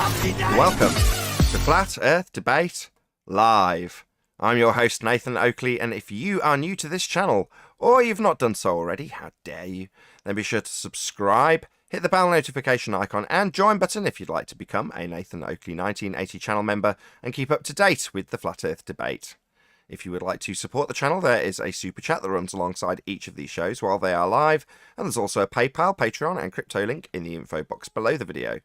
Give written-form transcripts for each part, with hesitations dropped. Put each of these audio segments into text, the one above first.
Welcome to Flat Earth Debate Live. I'm your host, Nathan Oakley, and if you are new to this channel, or you've not done so already, how dare you, then be sure to subscribe, hit the bell notification icon and join button if you'd like to become a Nathan Oakley 1980 channel member and keep up to date with the Flat Earth Debate. If you would like to support the channel, there is a super chat that runs alongside each of these shows while they are live, and there's also a PayPal, Patreon and crypto link in the info box below the video.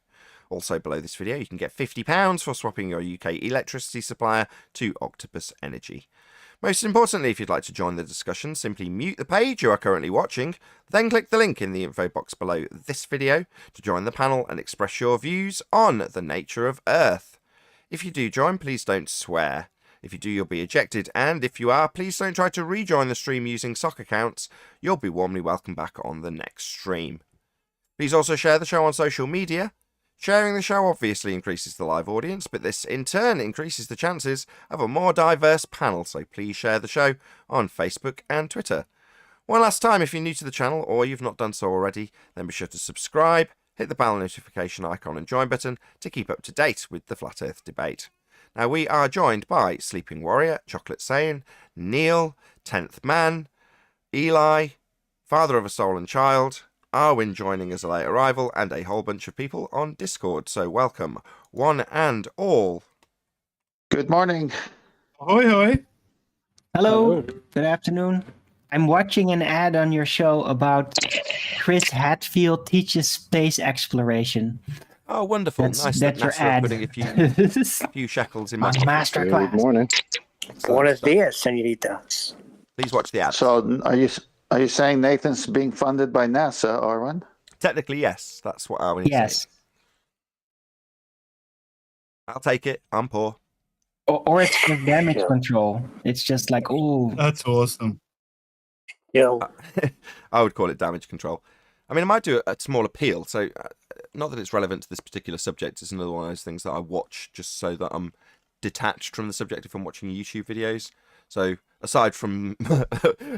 Also below this video, you can get £50 for swapping your UK electricity supplier to Octopus Energy. Most importantly, if you'd like to join the discussion, simply mute the page you are currently watching, then click the link in the info box below this video to join the panel and express your views on the nature of Earth. If you do join, please don't swear. If you do, you'll be ejected, and if you are, please don't try to rejoin the stream using sock accounts. You'll be warmly welcomed back on the next stream. Please also share the show on social media. Sharing the show obviously increases the live audience, but this in turn increases the chances of a more diverse panel, so please share the show on Facebook and Twitter. One last time, if you're new to the channel or you've not done so already, then be sure to subscribe, hit the bell notification icon and join button to keep up to date with the Flat Earth Debate. Now, we are joined by Sleeping Warrior, Chocolate Sane, Neil, 10th Man, Eli, Father of a Soul and Child, Arwin joining as a late arrival, and a whole bunch of people on Discord. So welcome, one and all. Good morning. Ahoy, hoy. Hello, good afternoon. I'm watching an ad on your show about Chris Hadfield teaches space exploration. Oh, wonderful. Nice that your NASA are ad. putting a few shekels in my master Good class. morning. Buenos dias, señoritas. Please watch the ad. So, are you saying Nathan's being funded by NASA, Arwen? Technically, yes. That's what Arwin is Yes. saying. I'll take it. I'm poor. Or it's just damage control. It's just like, oh, That's awesome. You know, I would call it damage control. I mean, I might do a small appeal. So, not that it's relevant to this particular subject. It's another one of those things that I watch just so that I'm detached from the subject if I'm watching YouTube videos. So, aside from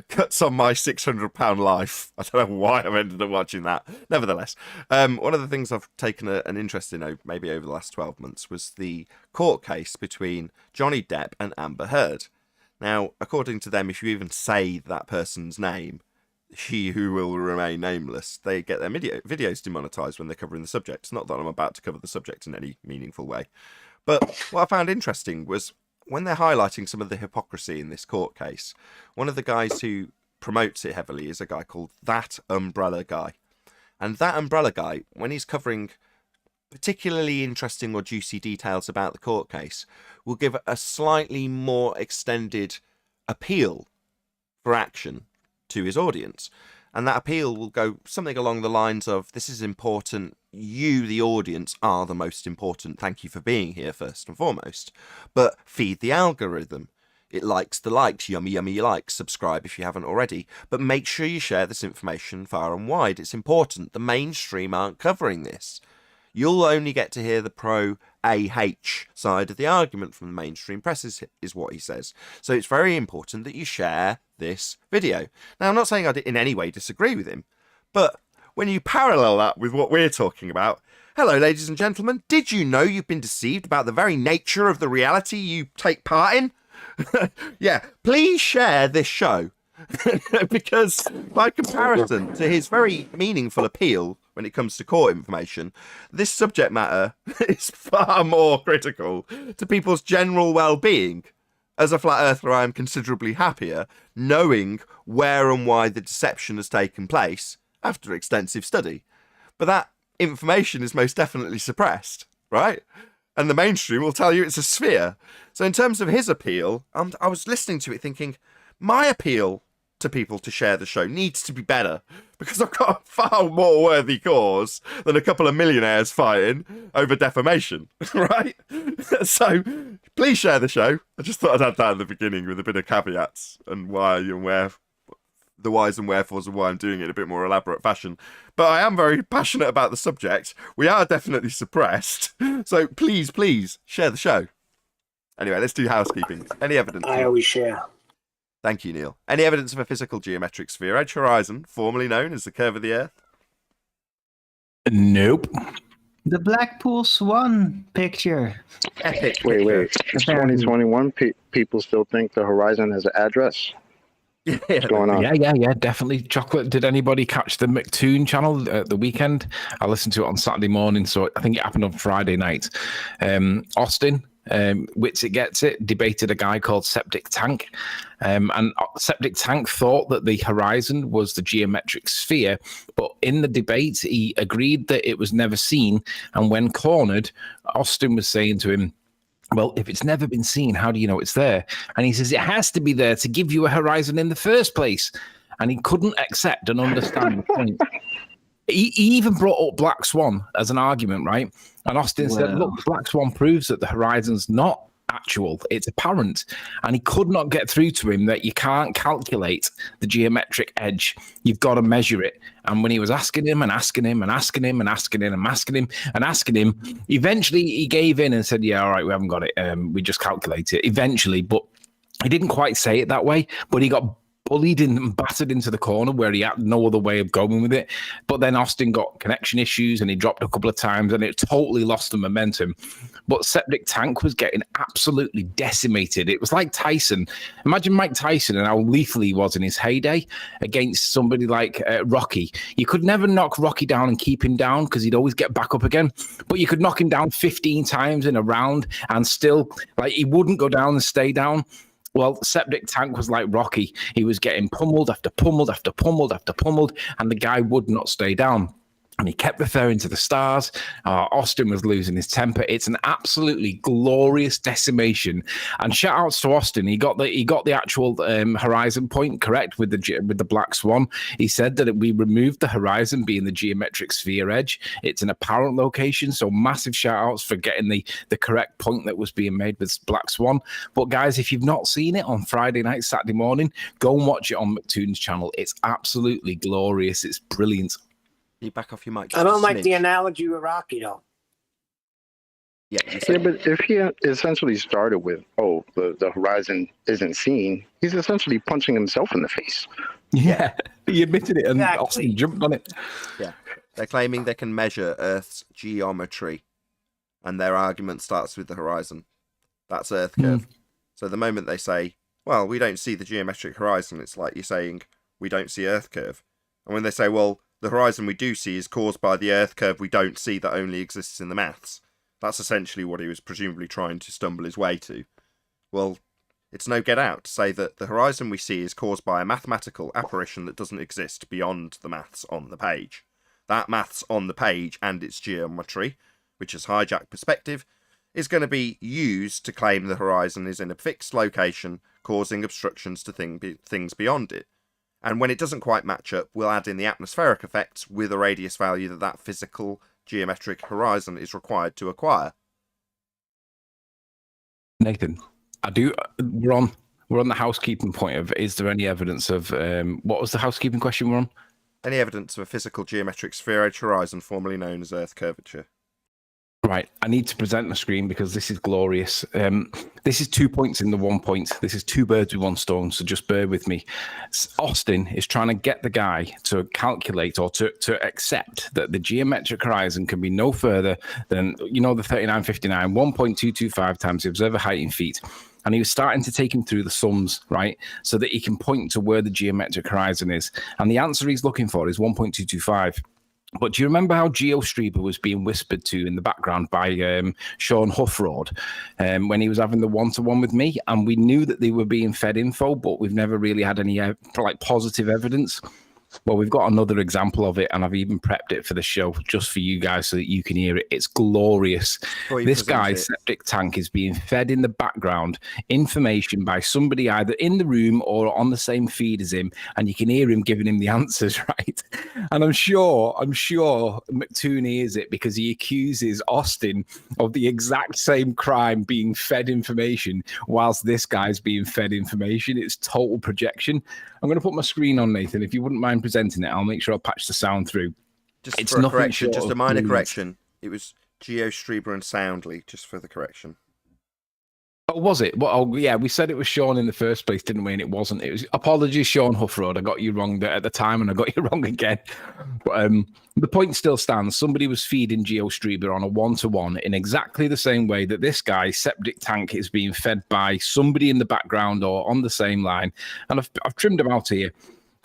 cuts on my £600 life, I don't know why I've ended up watching that. Nevertheless, one of the things I've taken an interest in maybe over the last 12 months was the court case between Johnny Depp and Amber Heard. Now, according to them, if you even say that person's name, he who will remain nameless, they get their videos demonetized when they're covering the subject. It's not that I'm about to cover the subject in any meaningful way. But what I found interesting was when they're highlighting some of the hypocrisy in this court case, one of the guys who promotes it heavily is a guy called That Umbrella Guy. And That Umbrella Guy, when he's covering particularly interesting or juicy details about the court case, will give a slightly more extended appeal for action to his audience. And that appeal will go something along the lines of, this is important, you, the audience, are the most important, thank you for being here first and foremost. But feed the algorithm. It likes the likes, yummy, yummy likes, subscribe if you haven't already. But make sure you share this information far and wide. It's important. The mainstream aren't covering this. You'll only get to hear the pro-AH side of the argument from the mainstream press, is what he says. So it's very important that you share this video. Now, I'm not saying I in any way disagree with him, but when you parallel that with what we're talking about, hello, ladies and gentlemen, did you know you've been deceived about the very nature of the reality you take part in? Yeah, please share this show. Because by comparison to his very meaningful appeal when it comes to court information, this subject matter is far more critical to people's general well-being. As a flat earther, I am considerably happier knowing where and why the deception has taken place after extensive study. But that information is most definitely suppressed, right? And the mainstream will tell you it's a sphere. So in terms of his appeal, I was listening to it thinking, my appeal to people to share the show needs to be better, because I've got a far more worthy cause than a couple of millionaires fighting over defamation, right? So please share the show. I just thought I'd add that at the beginning with a bit of caveats and why and where, the whys and wherefores of why I'm doing it in a bit more elaborate fashion. But I am very passionate about the subject. We are definitely suppressed. So please, please share the show. Anyway, let's do housekeeping. Any evidence? I always share. Thank you, Neil. Any evidence of a physical geometric sphere edge horizon, formerly known as the curve of the Earth? Nope. The Blackpool Swan picture. Epic. Wait. picture. It's Apparently. 2021. People still think the Horizon has an address. Yeah, What's going on? Yeah, definitely. Chocolate. Did anybody catch the McToon channel at the weekend? I listened to it on Saturday morning, so I think it happened on Friday night. Austin, Wits It Gets It, debated a guy called Septic Tank. And Septic Tank thought that the horizon was the geometric sphere, but in the debate, he agreed that it was never seen. And when cornered, Austin was saying to him, well, if it's never been seen, how do you know it's there? And he says, it has to be there to give you a horizon in the first place. And he couldn't accept and understand the point. He even brought up Black Swan as an argument, right? And Austin said, look, Black Swan proves that the horizon's not actual, it's apparent. And he could not get through to him that you can't calculate the geometric edge. You've got to measure it. And when he was asking him, eventually he gave in and said, yeah, all right, we haven't got it. We just calculate it eventually. But he didn't quite say it that way, but he got bullied and battered into the corner where he had no other way of going with it. But then Austin got connection issues and he dropped a couple of times and it totally lost the momentum. But Septic Tank was getting absolutely decimated. It was like Tyson. Imagine Mike Tyson and how lethal he was in his heyday against somebody like Rocky. You could never knock Rocky down and keep him down because he'd always get back up again. But you could knock him down 15 times in a round and still, like, he wouldn't go down and stay down. Well, Septic Tank was like Rocky. He was getting pummeled after pummeled after pummeled after pummeled, and the guy would not stay down. And he kept referring to the stars. Austin was losing his temper. It's an absolutely glorious decimation. And shout outs to Austin. He got the actual horizon point correct with the Black Swan. He said that we removed the horizon being the geometric sphere edge. It's an apparent location. So massive shout outs for getting the correct point that was being made with Black Swan. But guys, if you've not seen it on Friday night, Saturday morning, go and watch it on McToon's channel. It's absolutely glorious. It's brilliant. You back off your mic. I don't like the smidge. analogy with Rocky, though. Yeah, you Yeah, said but if he essentially started with, the horizon isn't seen, he's essentially punching himself in the face. Yeah, he admitted it and Exactly. Austin jumped on it. they're claiming they can measure Earth's geometry, and their argument starts with the horizon. That's Earth curve. So the moment they say, well, we don't see the geometric horizon, it's like you're saying we don't see Earth curve. And when they say, well, the horizon we do see is caused by the Earth curve we don't see that only exists in the maths. That's essentially what he was presumably trying to stumble his way to. Well, it's no get out to say that the horizon we see is caused by a mathematical apparition that doesn't exist beyond the maths on the page. That maths on the page and its geometry, which has hijacked perspective, is going to be used to claim the horizon is in a fixed location, causing obstructions to things beyond it. And when it doesn't quite match up, we'll add in the atmospheric effects with a radius value that physical geometric horizon is required to acquire. Nathan, we're on the housekeeping point of, is there any evidence of, what was the housekeeping question we're on? Any evidence of a physical geometric sphere-edge horizon formerly known as Earth curvature? Right, I need to present the screen because this is glorious. This is 2 points in the 1 point. This is two birds with one stone, so just bear with me. Austin is trying to get the guy to calculate or to accept that the geometric horizon can be no further than, the 3959, 1.225 times the observer height in feet. And he was starting to take him through the sums, right, so that he can point to where the geometric horizon is. And the answer he's looking for is 1.225. But do you remember how GeoStreamer was being whispered to in the background by Sean Huffroad when he was having the one-to-one with me? And we knew that they were being fed info, but we've never really had any positive evidence. Well, we've got another example of it, and I've even prepped it for the show just for you guys so that you can hear it. It's glorious. This guy's Septic Tank is being fed in the background information by somebody either in the room or on the same feed as him, and you can hear him giving him the answers, right? And I'm sure McToon hears it because he accuses Austin of the exact same crime, being fed information whilst this guy's being fed information. It's total projection. I'm going to put my screen on, Nathan. If you wouldn't mind presenting it, I'll make sure I patch the sound through. Just for a correction, just a minor correction. It was GeoStreamer and Soundly, just for the correction. Oh, was it? Well, oh, yeah, we said it was Sean in the first place, didn't we? And it wasn't. It was apologies, Sean Huffroad. I got you wrong at the time, and I got you wrong again. But the point still stands. Somebody was feeding GeoStreamer on a 1-to-1 in exactly the same way that this guy's septic tank is being fed by somebody in the background or on the same line. And I've trimmed them out here.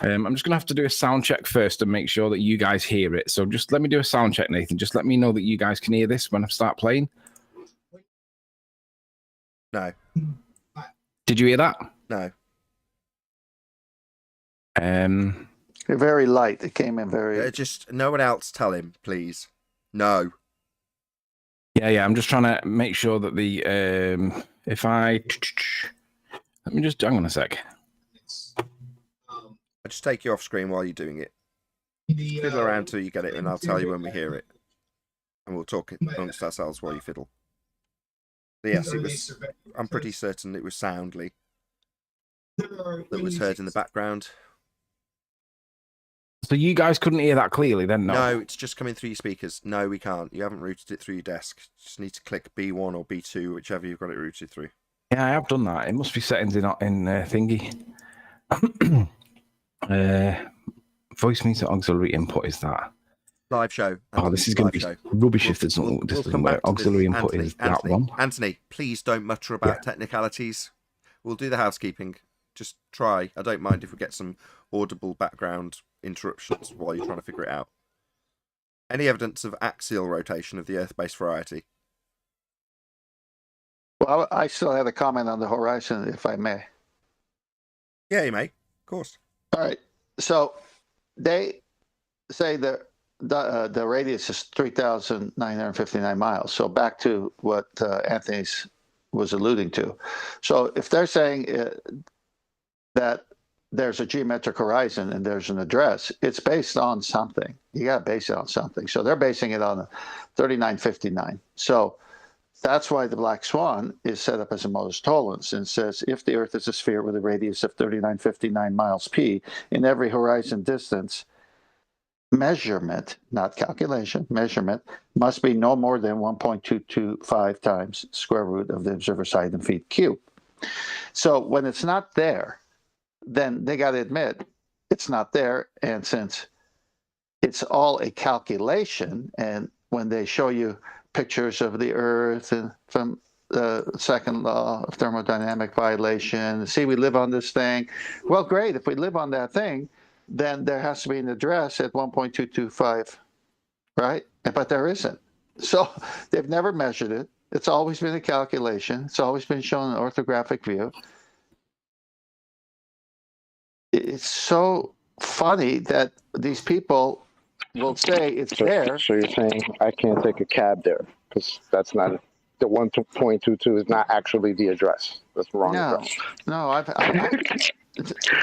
I'm just going to have to do a sound check first and make sure that you guys hear it. So just let me do a sound check, Nathan. Just let me know that you guys can hear this when I start playing. No. Did you hear that? No. Very light. It came in very. Just no one else tell him, please. No. Yeah. I'm just trying to make sure that the if I let me just hang on a sec. I'll just take you off screen while you're doing it. Fiddle around till you get it, and I'll tell you when we hear it, and we'll talk amongst ourselves while you fiddle. But yes, it was. I'm pretty certain it was soundly that was heard in the background. So you guys couldn't hear that clearly, then? No, it's just coming through your speakers. No, we can't. You haven't routed it through your desk. You just need to click B1 or B2, whichever you've got it routed through. Yeah, I have done that. It must be settings in thingy. Voice meter auxiliary input is that. Live show. Oh, this is going to be rubbish if this doesn't work. Auxiliary input is that one. Anthony, please don't mutter about technicalities. We'll do the housekeeping. Just try. I don't mind if we get some audible background interruptions while you're trying to figure it out. Any evidence of axial rotation of the Earth-based variety? Well, I still had a comment on the horizon, if I may. Yeah, you may. Of course. All right. So they say the radius is 3,959 miles. So back to what Anthony was alluding to. So if they're saying that there's a geometric horizon and there's an address, it's based on something. You got to base it on something. So they're basing it on 3959. So that's why the Black Swan is set up as a modus tollens and says if the Earth is a sphere with a radius of 3959 miles p in every horizon distance, measurement, not calculation, measurement must be no more than 1.225 times square root of the observer side in feet cubed. So when it's not there, then they got to admit it's not there. And since it's all a calculation, and when they show you pictures of the Earth and from the second law of thermodynamic violation, see, we live on this thing. Well, great. If we live on that thing, then there has to be an address at 1.225, right? But there isn't. So they've never measured it. It's always been a calculation. It's always been shown in an orthographic view. It's so funny that these people will say it's there. So you're saying I can't take a cab there because that's not the 1.22 is not actually the address. That's the wrong address. No,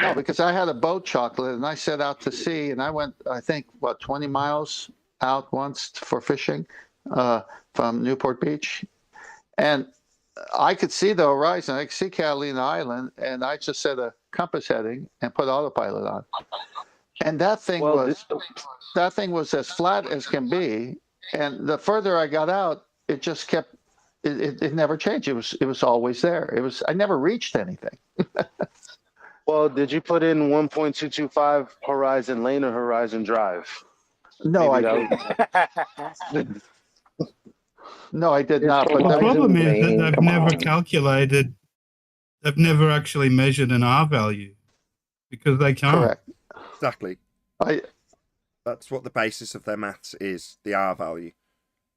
no, because I had a boat chocolate and I set out to sea and I went, I think, 20 miles out once for fishing from Newport Beach. And I could see the horizon. I could see Catalina Island, and I just set a compass heading and put autopilot on. And that thing was as flat as can be. And the further I got out, it just kept. It never changed. It was always there. I never reached anything. Well, did you put in 1.225 horizon lane or horizon drive? No, I didn't. No, I did not. But The problem is that they've Come never on. calculated, they've never actually measured an R value because they can't. correct. Exactly. That's what the basis of their maths is, the R value.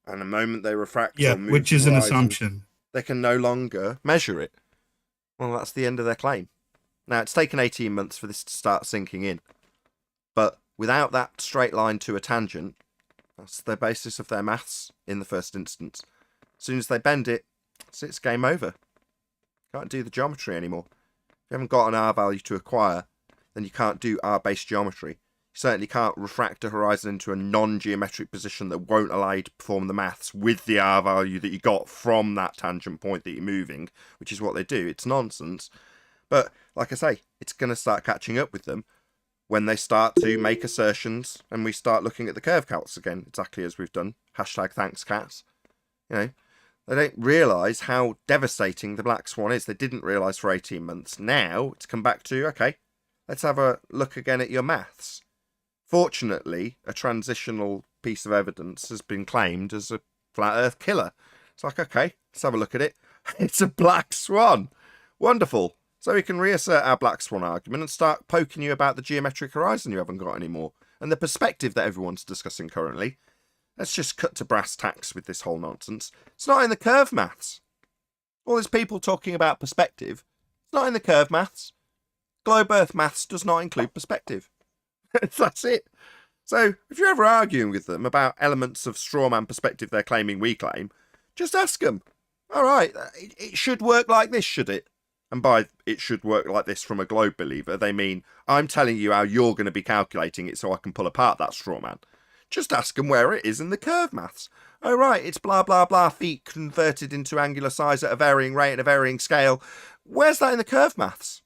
And the moment they refract Yeah, or move which the is an horizon, assumption. they can no longer measure it. Well, that's the end of their claim. Now, it's taken 18 months for this to start sinking in. But without that straight line to a tangent, that's the basis of their maths in the first instance. As soon as they bend it, it's game over. Can't do the geometry anymore. If you haven't got an R value to acquire, then you can't do R-based geometry. You certainly can't refract a horizon into a non-geometric position that won't allow you to perform the maths with the R value that you got from that tangent point that you're moving, which is what they do. It's nonsense. But, like I say, it's going to start catching up with them when they start to make assertions and we start looking at the curve calcs again, exactly as we've done. #thanks cats. You know, They don't realise how devastating the black swan is. They didn't realise for 18 months. Now, it's come back to, okay, let's have a look again at your maths. Fortunately, a transitional piece of evidence has been claimed as a flat earth killer. It's like, okay, let's have a look at it. It's a black swan. Wonderful. So we can reassert our black swan argument and start poking you about the geometric horizon you haven't got anymore. And the perspective that everyone's discussing currently. Let's just cut to brass tacks with this whole nonsense. It's not in the curve maths. All these people talking about perspective, it's not in the curve maths. Globe Earth maths does not include perspective. That's it. So if you're ever arguing with them about elements of strawman perspective they're claiming we claim, just ask them. All right, it should work like this, should it? And by it should work like this from a globe believer, they mean I'm telling you how you're going to be calculating it so I can pull apart that strawman. Just ask them where it is in the curve maths. Oh, right, it's blah, blah, blah, feet converted into angular size at a varying rate and a varying scale. Where's that in the curve maths?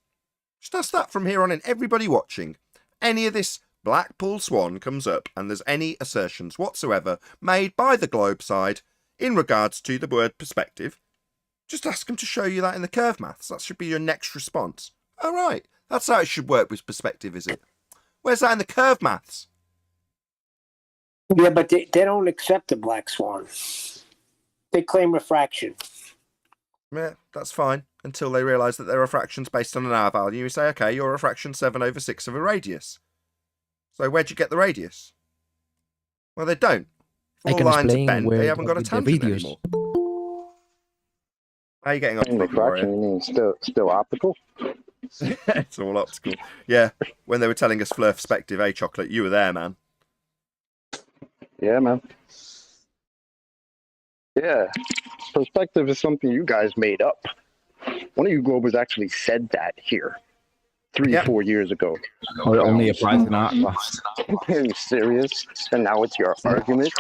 Just ask that from here on in. Everybody watching, any of this Blackpool Swan comes up and there's any assertions whatsoever made by the globe side in regards to the word perspective, just ask them to show you that in the curve maths. That should be your next response. All right, that's how it should work with perspective, is it? Where's that in the curve maths? Yeah, but they don't accept the black swan. They claim refraction. Yeah, that's fine, until they realise that there are fractions based on an R value. You say, okay, you're a fraction 7/6 of a radius. So where'd you get the radius? Well, they don't. If all lines are bent, they haven't got a tangent anymore. How are you getting on? And refraction, you mean still optical? It's all optical. Yeah, when they were telling us Fleur perspective, Chocolate, you were there, man. Yeah, man. Yeah. Perspective is something you guys made up. One of you globers actually said that here 4 years ago. Oh, it only applies in art class. Are you serious? And now it's your argument?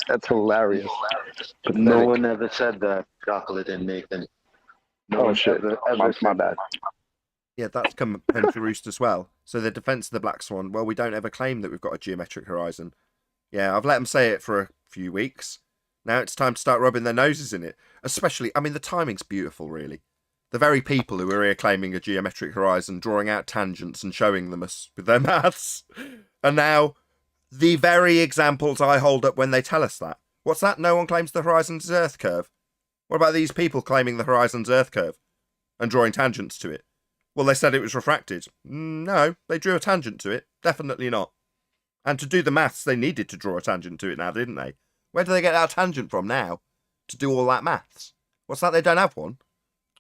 That's hilarious. No one ever said that, Chocolate and Nathan. No one shit. ever My said bad. Yeah, that's come home to roost as well. So the defence of the black swan, well, we don't ever claim that we've got a geometric horizon. Yeah, I've let them say it for a few weeks. Now it's time to start rubbing their noses in it. Especially, I mean, the timing's beautiful, really. The very people who are here claiming a geometric horizon, drawing out tangents and showing them us with their maths, are now the very examples I hold up when they tell us that. What's that? No one claims the horizon's Earth curve. What about these people claiming the horizon's Earth curve and drawing tangents to it? Well, they said it was refracted. No, they drew a tangent to it. Definitely not. And to do the maths, they needed to draw a tangent to it now, didn't they? Where do they get that tangent from now to do all that maths? What's that? They don't have one?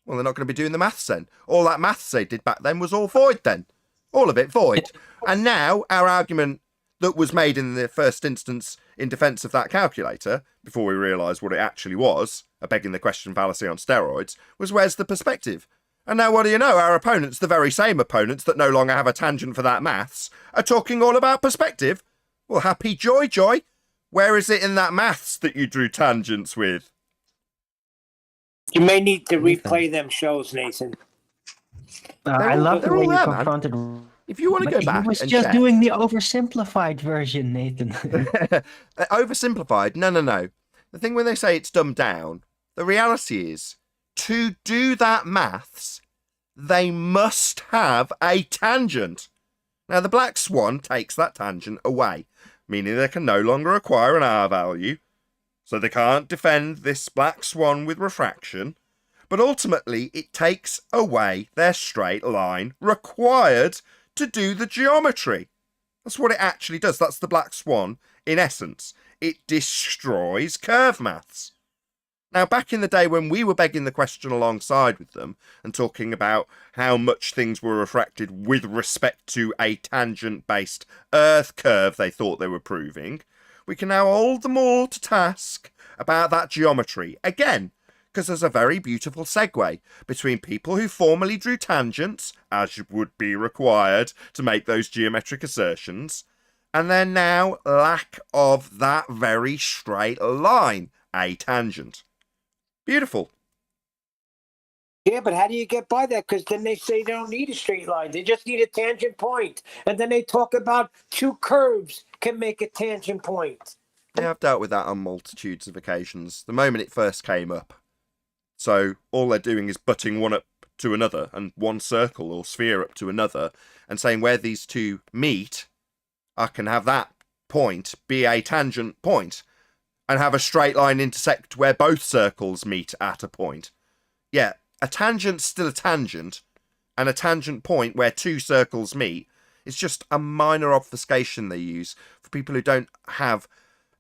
Well, they're not going to be doing the maths then. All that maths they did back then was all void then. All of it void. And now our argument that was made in the first instance in defence of that calculator, before we realised what it actually was, a begging the question fallacy on steroids, was where's the perspective? And now what do you know? Our opponents, the very same opponents that no longer have a tangent for that maths, are talking all about perspective. Well, happy joy. Where is it in that maths that you drew tangents with? You may need to replay them shows, Nathan. I love the they're way all you there, man. confronted. If you want to go back he was and just check. doing the oversimplified version, Nathan. Oversimplified? No. The thing when they say it's dumbed down, the reality is, to do that maths, they must have a tangent. Now, the black swan takes that tangent away, meaning they can no longer acquire an R value, so they can't defend this black swan with refraction, but ultimately it takes away their straight line required to do the geometry. That's what it actually does. That's the black swan in essence. It destroys curve maths. Now, back in the day when we were begging the question alongside with them and talking about how much things were refracted with respect to a tangent-based Earth curve they thought they were proving, we can now hold them all to task about that geometry. Again, because there's a very beautiful segue between people who formerly drew tangents, as would be required to make those geometric assertions, and then now lack of that very straight line, a tangent. Beautiful. Yeah, but how do you get by that? Because then they say they don't need a straight line. They just need a tangent point. And then they talk about two curves can make a tangent point. Yeah, I've dealt with that on multitudes of occasions. The moment it first came up. So all they're doing is butting one up to another and one circle or sphere up to another and saying where these two meet, I can have that point be a tangent point and have a straight line intersect where both circles meet at a point. Yeah, a tangent's still a tangent, and a tangent point where two circles meet is just a minor obfuscation they use for people who don't have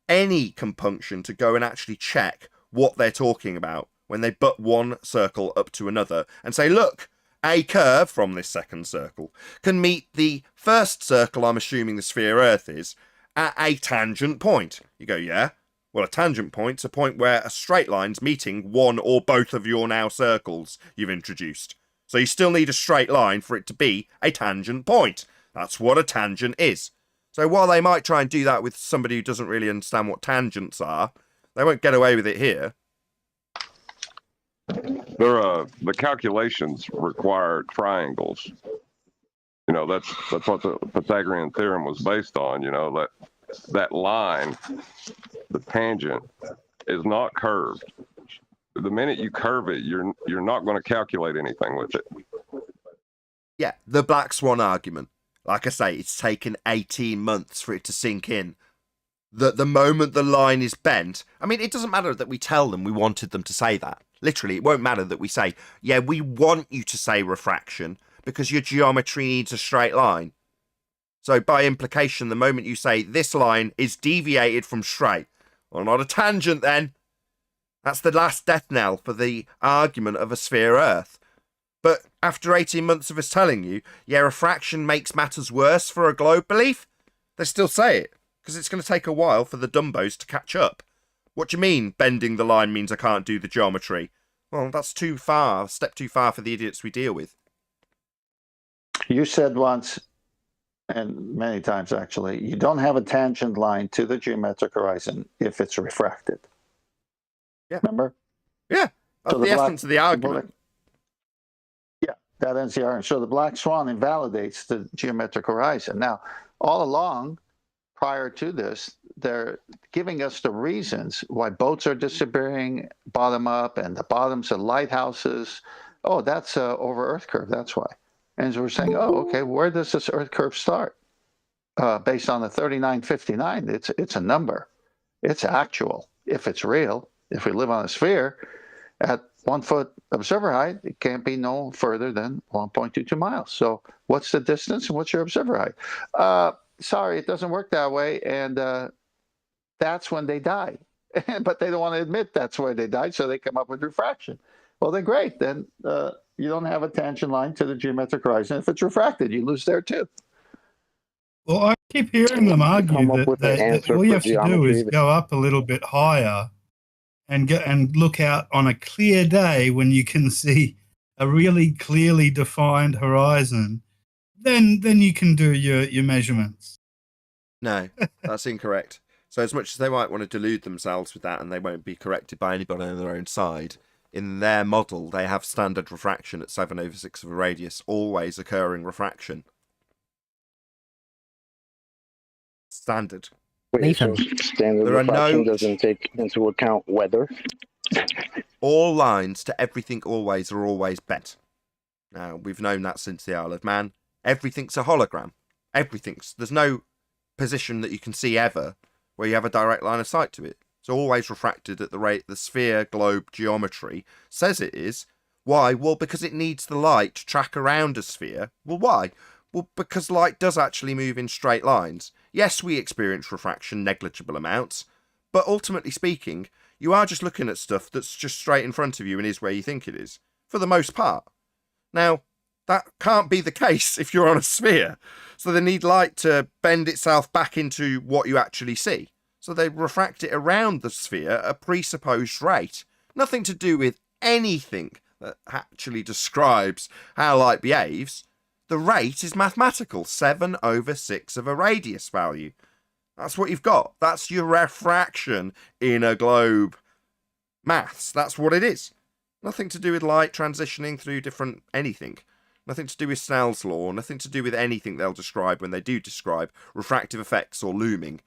any compunction to go and actually check what they're talking about when they butt one circle up to another and say, look, a curve from this second circle can meet the first circle, I'm assuming the sphere Earth is, at a tangent point. You go, yeah, well, a tangent point's a point where a straight line's meeting one or both of your now circles you've introduced. So you still need a straight line for it to be a tangent point. That's what a tangent is. So while they might try and do that with somebody who doesn't really understand what tangents are, they won't get away with it here. The calculations require triangles. You know, that's what the Pythagorean theorem was based on. You know, that line, the tangent, is not curved. The minute you curve it, you're not going to calculate anything with it. Yeah, the Black Swan argument. Like I say, it's taken 18 months for it to sink in. That the moment the line is bent, I mean, it doesn't matter that we tell them we wanted them to say that. Literally, it won't matter that we say, yeah, we want you to say refraction because your geometry needs a straight line. So by implication, the moment you say this line is deviated from straight, well, not a tangent then. That's the last death knell for the argument of a sphere Earth. But after 18 months of us telling you, yeah, refraction makes matters worse for a globe belief, they still say it, because it's going to take a while for the dumbos to catch up. What do you mean, bending the line means I can't do the geometry? Well, that's too far, a step too far for the idiots we deal with. You said once, and many times actually, you don't have a tangent line to the geometric horizon if it's refracted. Yeah. Remember? Yeah, that's So the essence of the argument. Yeah, that ends the argument. So the Black Swan invalidates the geometric horizon. Now, all along, prior to this, they're giving us the reasons why boats are disappearing bottom up and the bottoms of lighthouses. Oh, that's over Earth curve. That's why. And so we're saying, oh, okay, where does this Earth curve start? Based on the 3959, it's a number. It's actual. If it's real, if we live on a sphere, at 1 foot observer height, it can't be no further than 1.22 miles. So what's the distance and what's your observer height? Sorry, it doesn't work that way. And that's when they die. But they don't want to admit that's where they died, so they come up with refraction. Well, then great. Then you don't have a tangent line to the geometric horizon. If it's refracted, you lose there too. Well, I keep hearing them argue Come up that, with an answer all you for have to do geometry is go up a little bit higher and look out on a clear day when you can see a really clearly defined horizon. Then you can do your measurements. No, that's incorrect. So as much as they might want to delude themselves with that and they won't be corrected by anybody on their own side, in their model they have standard refraction at 7/6 of a radius, always occurring refraction. Standard. Wait, so Nathan. standard There are refraction no- doesn't take into account weather? All lines to everything always are always bent. Now, we've known that since the Isle of Man. Everything's a hologram. There's no position that you can see ever where you have a direct line of sight to it. It's always refracted at the rate the sphere globe geometry says it is. Why? Well, because it needs the light to track around a sphere. Well, why? Well, because light does actually move in straight lines. Yes, we experience refraction, negligible amounts, but ultimately speaking, you are just looking at stuff that's just straight in front of you and is where you think it is, for the most part. Now, that can't be the case if you're on a sphere. So they need light to bend itself back into what you actually see. So they refract it around the sphere at a presupposed rate. Nothing to do with anything that actually describes how light behaves. The rate is mathematical, 7/6 of a radius value. That's what you've got. That's your refraction in a globe maths. That's what it is. Nothing to do with light transitioning through different anything. Nothing to do with Snell's law. Nothing to do with anything they'll describe when they do describe refractive effects or looming.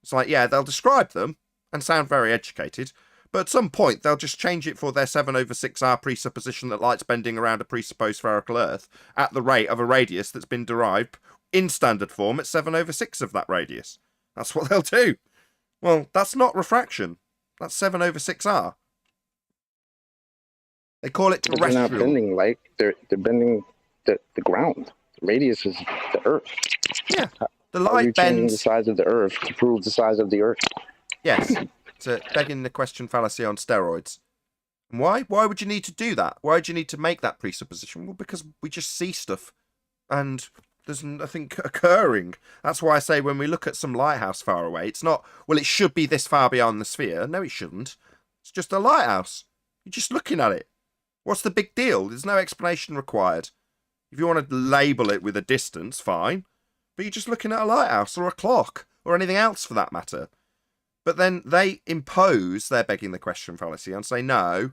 It's like, yeah, they'll describe them and sound very educated, but at some point they'll just change it for their 7/6R presupposition that light's bending around a presupposed spherical Earth at the rate of a radius that's been derived in standard form at 7/6 of that radius. That's what they'll do. Well, that's not refraction. That's 7/6R. They call it terrestrial. They're not bending light. They're bending the ground. The radius is the Earth. Yeah. The Are you light changing bends. the size of the Earth to prove the size of the Earth? Yes. It's begging the question fallacy on steroids. And why? Why would you need to do that? Why would you need to make that presupposition? Well, because we just see stuff and there's nothing occurring. That's why I say when we look at some lighthouse far away, it's not, well, it should be this far beyond the sphere. No, it shouldn't. It's just a lighthouse. You're just looking at it. What's the big deal? There's no explanation required. If you want to label it with a distance, fine. But you're just looking at a lighthouse or a clock or anything else for that matter. But then they impose their begging the question fallacy and say, no,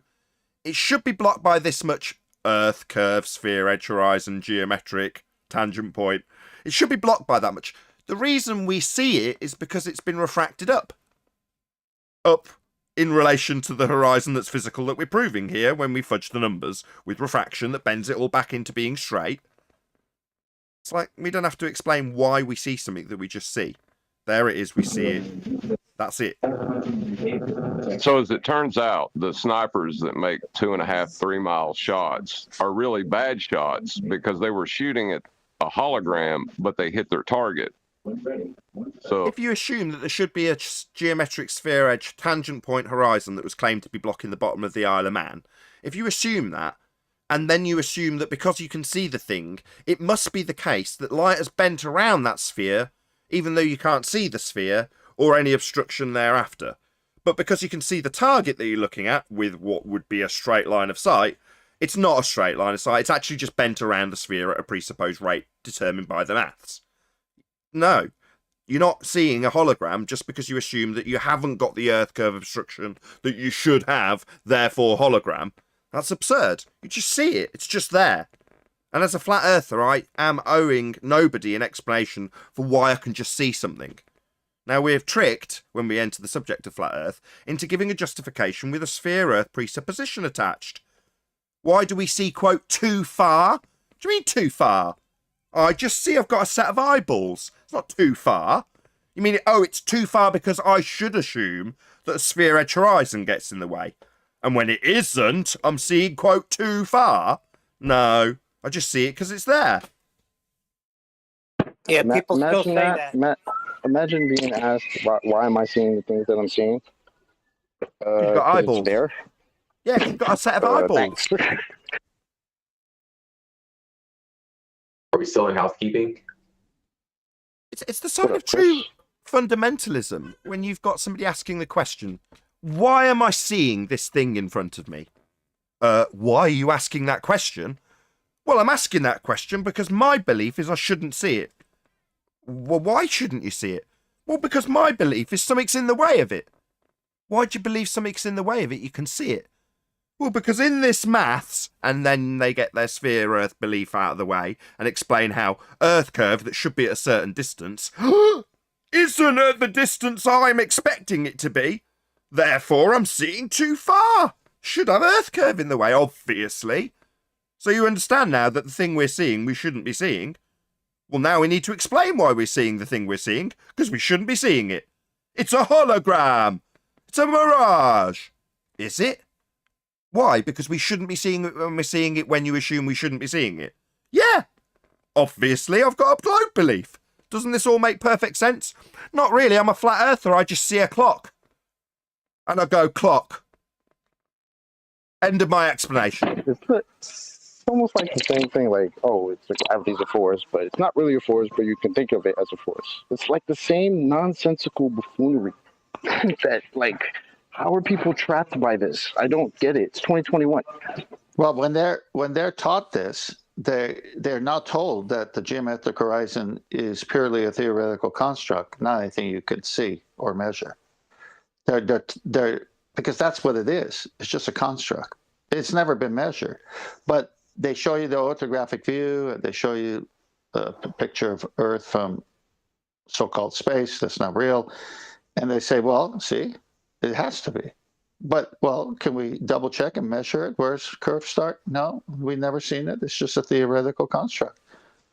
it should be blocked by this much Earth, curve, sphere, edge, horizon, geometric, tangent point. It should be blocked by that much. The reason we see it is because it's been refracted up. Up in relation to the horizon that's physical that we're proving here when we fudge the numbers with refraction that bends it all back into being straight. It's like we don't have to explain why we see something that we just see. There it is, we see it. That's it. So as it turns out, the snipers that make 2.5, 3 mile shots are really bad shots because they were shooting at a hologram, but they hit their target. So if you assume that there should be a geometric sphere edge tangent point horizon that was claimed to be blocking the bottom of the Isle of Man, if you assume that, and then you assume that because you can see the thing, it must be the case that light has bent around that sphere, even though you can't see the sphere or any obstruction thereafter. But because you can see the target that you're looking at with what would be a straight line of sight, it's not a straight line of sight. It's actually just bent around the sphere at a presupposed rate determined by the maths. No, you're not seeing a hologram just because you assume that you haven't got the Earth curve obstruction that you should have, therefore hologram. That's absurd. You just see it. It's just there. And as a flat earther, I am owing nobody an explanation for why I can just see something. Now, we have tricked, when we enter the subject of flat earth, into giving a justification with a sphere earth presupposition attached. Why do we see, quote, too far? Do you mean too far? I just see I've got a set of eyeballs. It's not too far. You mean, oh, it's too far because I should assume that a sphere edge horizon gets in the way. And when it isn't, I'm seeing, quote, too far? No, I just see it because it's there. Yeah, people still say that. Imagine being asked, why am I seeing the things that I'm seeing? You've got eyeballs. It's there. Yeah, you've got a set of eyeballs. Are we still in housekeeping? It's the sign of true fundamentalism when you've got somebody asking the question, why am I seeing this thing in front of me? Why are you asking that question? Well, I'm asking that question because my belief is I shouldn't see it. Well, why shouldn't you see it? Well, because my belief is something's in the way of it. Why do you believe something's in the way of it? You can see it. Well, because in this maths, and then they get their sphere Earth belief out of the way and explain how Earth curve that should be at a certain distance isn't at the distance I'm expecting it to be. Therefore, I'm seeing too far. Should have Earth curve in the way, obviously. So you understand now that the thing we're seeing, we shouldn't be seeing. Well, now we need to explain why we're seeing the thing we're seeing, because we shouldn't be seeing it. It's a hologram. It's a mirage. Is it? Why? Because we shouldn't be seeing it when we're seeing it when you assume we shouldn't be seeing it. Yeah. Obviously, I've got a globe belief. Doesn't this all make perfect sense? Not really. I'm a flat earther. I just see a clock. And I go, clock. End of my explanation. It's almost like the same thing, like, oh, it's a gravity's a force, but it's not really a force, but you can think of it as a force. It's like the same nonsensical buffoonery that, like, how are people trapped by this? I don't get it. It's 2021. Well, when they're taught this, they're not told that the geometric horizon is purely a theoretical construct, not anything you could see or measure. They're because that's what it is. It's just a construct. It's never been measured, but they show you the orthographic view, and they show you a picture of Earth from so-called space that's not real, And they say, well, see, it has to be. But, well, can we double check and measure it? Where's curves start? No, we've never seen it. It's just a theoretical construct.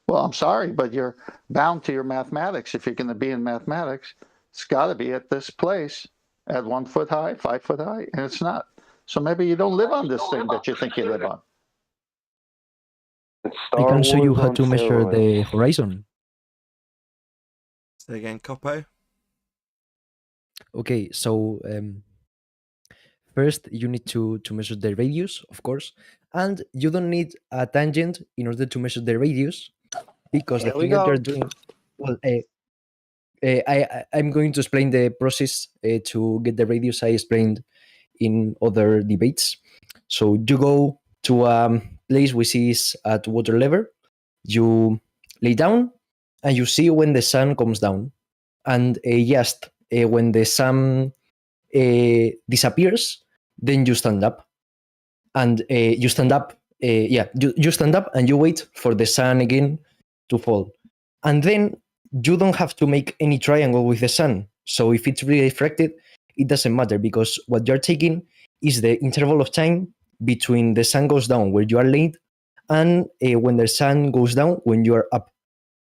Well, I'm sorry, but you're bound to your mathematics. If you're going to be in mathematics, it's got to be at this place at 1 foot high, 5 foot high, and it's not. So maybe you don't live on this thing that you think you live on. I can show you how to measure the horizon. Say again, Coppo. Okay, so first you need to measure the radius, of course, and you don't need a tangent in order to measure the radius, because the Here we thing that go. you're doing, well, I'm going to explain the process to get the radius I explained in other debates. So you go to a place which is at water level, you lay down, and you see when the sun comes down, and just when the sun disappears, then you stand up, and you stand up. You stand up and you wait for the sun again to fall, and then you don't have to make any triangle with the sun. So if it's really refracted, it doesn't matter, because what you're taking is the interval of time between the sun goes down where you are laid and when the sun goes down when you are up,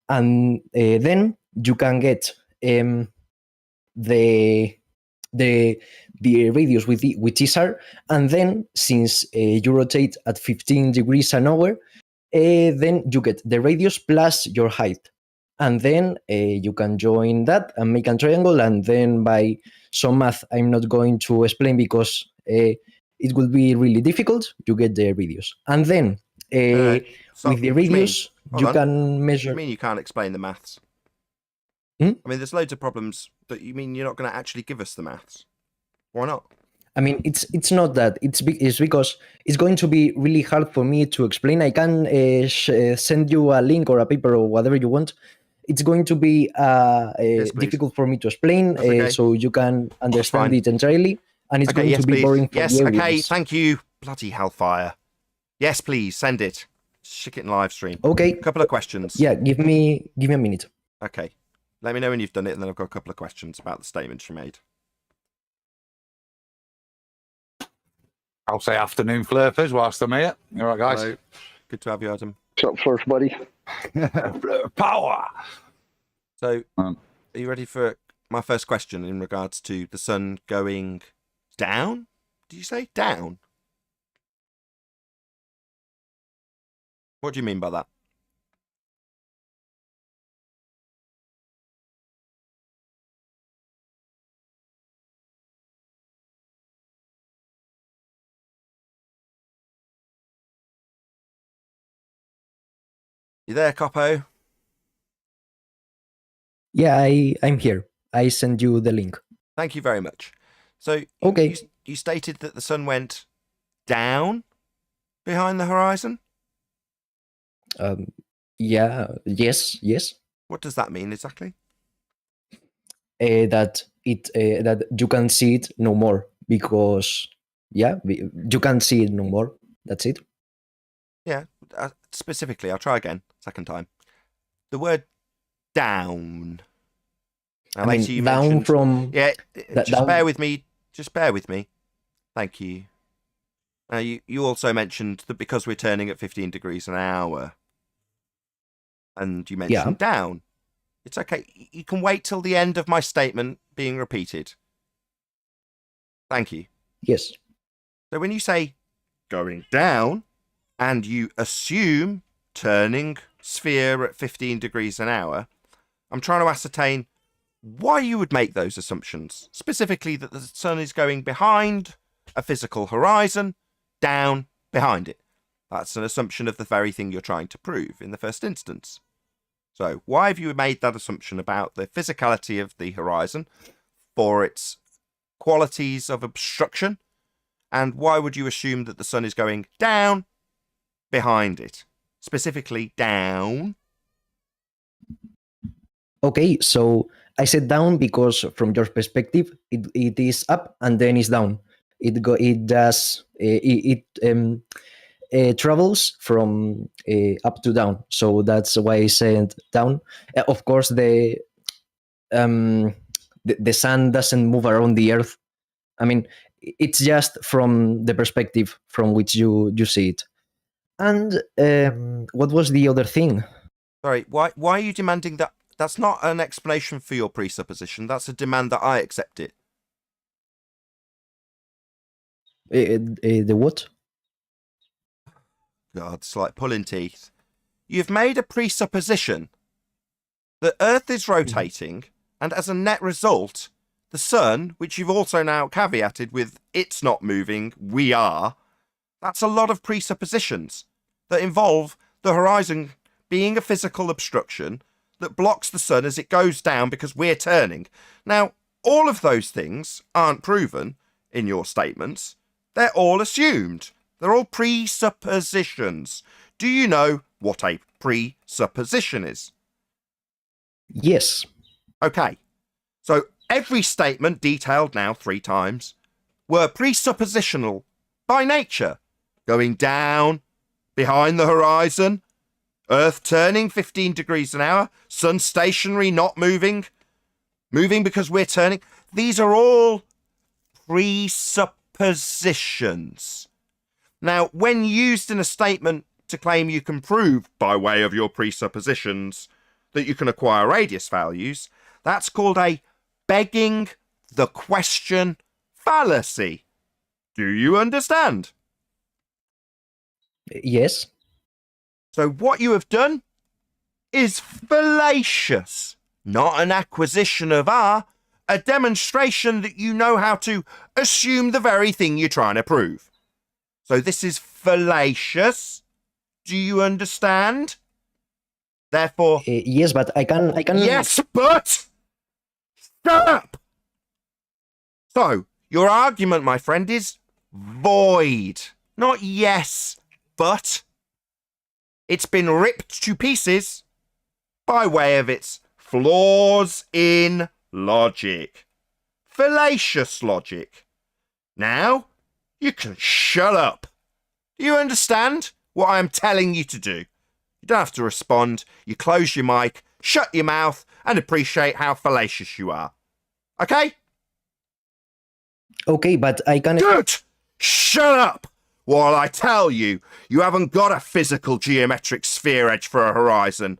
and then you can get the radius with each r, and then since you rotate at 15 degrees an hour, then you get the radius plus your height, and then you can join that and make a triangle, and then by some math I'm not going to explain because it will be really difficult, you get the radius, and then with the radius you can measure. You mean you can't explain the maths? Hmm? I mean, there's loads of problems that you mean you're not going to actually give us the maths. Why not? I mean, it's not that. It's because it's going to be really hard for me to explain. I can send you a link or a paper or whatever you want. It's going to be difficult for me to explain, okay. So you can understand it entirely, and it's going to be boring for yes, the okay, audience. thank you. Bloody hellfire. Yes, please, send it. Stick it in live stream. Okay. A couple of questions. Yeah, give me a minute. Okay. Let me know when you've done it, and then I've got a couple of questions about the statements you made. I'll say afternoon flurpers whilst I'm here. All right, guys. Hello. Good to have you, Adam. What's up, first buddy? Power. So, are you ready for my first question in regards to the sun going down? Did you say down? What do you mean by that? You there, Coppo? Yeah, I'm here. I send you the link. Thank you very much. So, okay. You stated that the sun went down behind the horizon? Yeah, yes. What does that mean exactly? That you can see it no more, because you can see it no more. That's it. Yeah, specifically, I'll try again, second time. The word down. Now, I mean, down from... Yeah, just bear with me. Just bear with me. Thank you. You also mentioned that because we're turning at 15 degrees an hour, and you mentioned down. It's okay. You can wait till the end of my statement being repeated. Thank you. Yes. So when you say going down, and you assume turning sphere at 15 degrees an hour, I'm trying to ascertain why you would make those assumptions. Specifically that the sun is going behind a physical horizon, down behind it. That's an assumption of the very thing you're trying to prove in the first instance. So why have you made that assumption about the physicality of the horizon for its qualities of obstruction? And why would you assume that the sun is going down behind it? Specifically down. Okay, so I said down because from your perspective, it is up and then it's down. It travels from up to down. So that's why I said down. Of course, the the sun doesn't move around the Earth. I mean, it's just from the perspective from which you see it. And what was the other thing? Sorry, why are you demanding that? That's not an explanation for your presupposition. That's a demand that I accept it. The what? God, it's like pulling teeth. You've made a presupposition that Earth is rotating, and as a net result, the sun, which you've also now caveated with it's not moving, we are, that's a lot of presuppositions that involve the horizon being a physical obstruction that blocks the sun as it goes down because we're turning. Now, all of those things aren't proven in your statements. They're all assumed. They're all presuppositions. Do you know what a presupposition is? Yes. Okay. So every statement detailed now 3 times were presuppositional by nature. Going down, behind the horizon, Earth turning 15 degrees an hour, sun stationary, not moving, moving because we're turning. These are all presuppositions. Now, when used in a statement to claim you can prove by way of your presuppositions that you can acquire radius values, that's called a begging the question fallacy. Do you understand? Yes. So what you have done is fallacious, not an acquisition of a demonstration that you know how to assume the very thing you're trying to prove. So this is fallacious. Do you understand? Therefore... yes, but I can... Yes, but... Shut up! So, your argument, my friend, is void. Not yes, but... It's been ripped to pieces by way of its flaws in logic. Fallacious logic. Now, you can shut up. Do you understand what I am telling you to do? You don't have to respond. You close your mic, shut your mouth, and appreciate how fallacious you are. Okay? Okay, but I can... Good! Shut up! While I tell you, you haven't got a physical geometric sphere edge for a horizon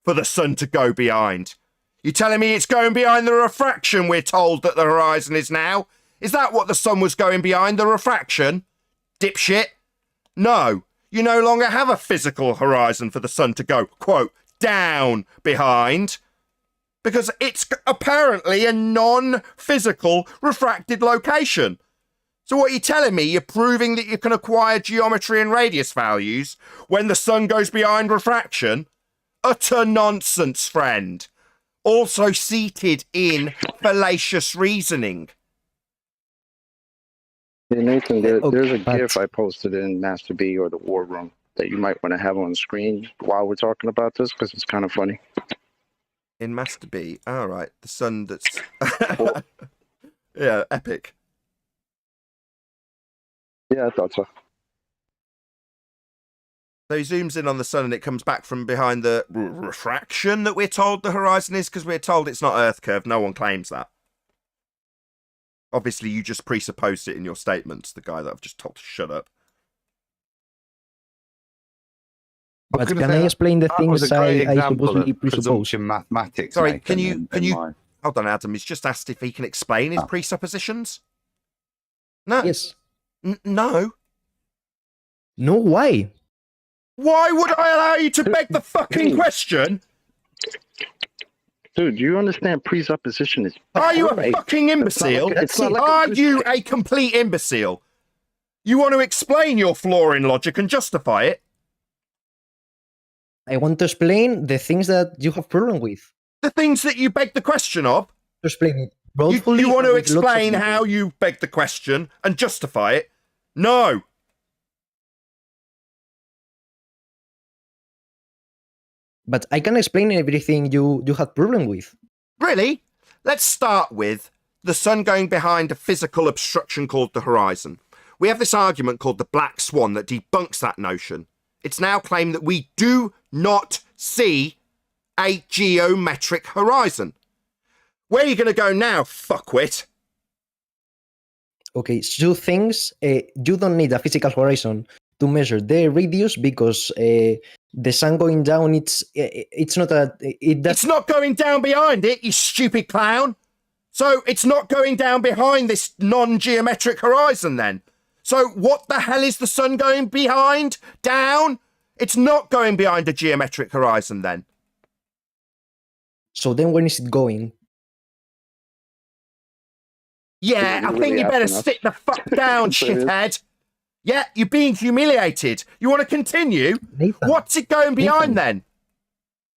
for the sun to go behind. You telling me it's going behind the refraction we're told that the horizon is now? Is that what the sun was going behind, the refraction? Dipshit. No, you no longer have a physical horizon for the sun to go, quote, down behind. Because it's apparently a non-physical refracted location. So what are you telling me? You're proving that you can acquire geometry and radius values when the sun goes behind refraction? Utter nonsense, friend. Also seated in fallacious reasoning. Yeah, Nathan, there's a GIF I posted in Master B or the War Room that you might want to have on screen while we're talking about this because it's kind of funny. In Master B, all right, the sun that's... yeah, epic. Yeah, I thought so. So he zooms in on the sun and it comes back from behind the refraction that we're told the horizon is because we're told it's not Earth curve. No one claims that. Obviously, you just presupposed it in your statements, the guy that I've just told to shut up. But can I explain the things I supposedly presuppose? Presumption mathematics. Sorry, Nathan, can you hold on, Adam? He's just asked if he can explain his presuppositions. No. Yes. No. No, why? Why would I allow you to beg the fucking question? Dude, do you understand presupposition is... Are you a fucking imbecile? Are you a complete imbecile? You want to explain your flaw in logic and justify it? I want to explain the things that you have problem with. The things that you beg the question of? To explain it. You want to explain how you beg the question and justify it? No. But I can explain everything you have problem with. Really? Let's start with the sun going behind a physical obstruction called the horizon. We have this argument called the Black Swan that debunks that notion. It's now claimed that we do not see a geometric horizon. Where are you going to go now, fuckwit? Okay, two things. You don't need a physical horizon to measure the radius because the sun going down. It's not a. It's not going down behind it, you stupid clown. So it's not going down behind this non-geometric horizon then. So what the hell is the sun going behind? Down? It's not going behind a geometric horizon then. So then when is it going? Yeah, I think you better sit the fuck down, shithead. Yeah, you're being humiliated. You want to continue? Nathan, What's it going behind then?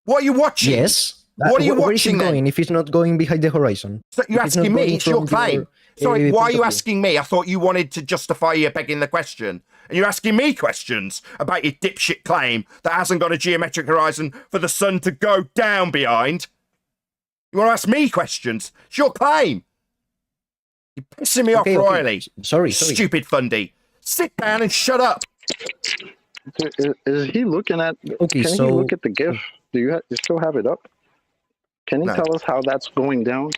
What are you watching? Yes. What are you where is it watching then? going if it's not going behind the horizon? So you're If it's asking not me, going it's your from claim. Sorry, your, why are point you of view? asking me? I thought you wanted to justify your begging the question. And you're asking me questions about your dipshit claim that hasn't got a geometric horizon for the sun to go down behind. You want to ask me questions? It's your claim. You're pissing me off royally. Sorry. Stupid Fundy. Sit down and shut up. Is he looking at? Okay, can so he look at the GIF? Do you still have it up? Can he No. tell us how that's going down?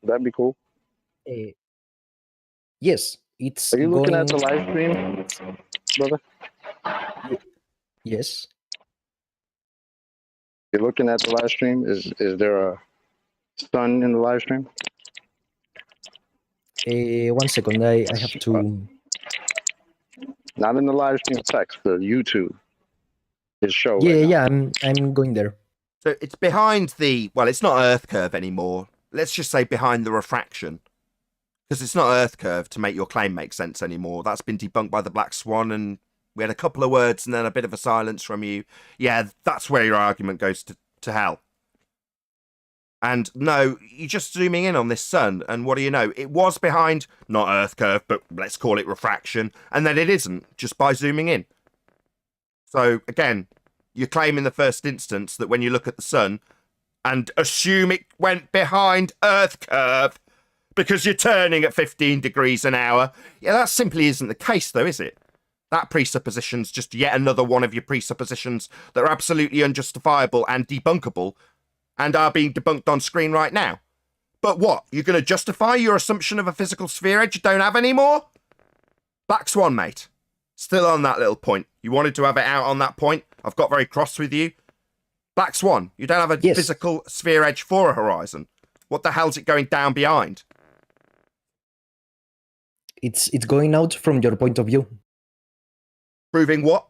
That'd be cool. yes, it's. Are you looking going, at the live stream, brother? Yes. You're looking at the live stream. Is there a sun in the live stream? 1 second. I have to. Not in the live stream text. The YouTube. His show. Yeah. I'm going there. So it's behind the, well, it's not Earth curve anymore. Let's just say behind the refraction. Because it's not Earth curve to make your claim make sense anymore. That's been debunked by the Black Swan, and we had a couple of words and then a bit of a silence from you. Yeah, that's where your argument goes to hell. And no, you're just zooming in on this sun, and what do you know? It was behind, not Earth curve, but let's call it refraction, and then it isn't, just by zooming in. So, again, you claim in the first instance that when you look at the sun and assume it went behind Earth curve because you're turning at 15 degrees an hour. Yeah, that simply isn't the case, though, is it? That presupposition's just yet another one of your presuppositions that are absolutely unjustifiable and debunkable and are being debunked on screen right now. But what? You're going to justify your assumption of a physical sphere edge you don't have anymore? Black Swan, mate. Still on that little point. You wanted to have it out on that point. I've got very cross with you. Black Swan, you don't have a physical sphere edge for a horizon. What the hell's it going down behind? It's going out from your point of view. Proving what?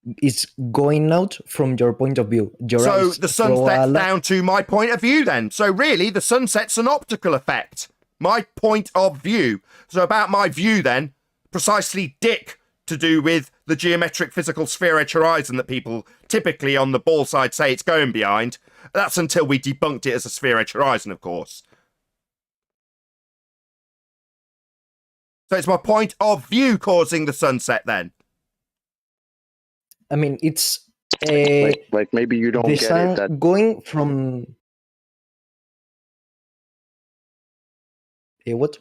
It's going out from your point of view. So the sun sets down to my point of view then. So really, the sunset's an optical effect. My point of view. So about my view then, precisely dick to do with the geometric physical sphere edge horizon that people typically on the ball side say it's going behind. That's until we debunked it as a sphere edge horizon, of course. So it's my point of view causing the sunset then. I mean, it's like maybe you don't the get sun it. That going from what?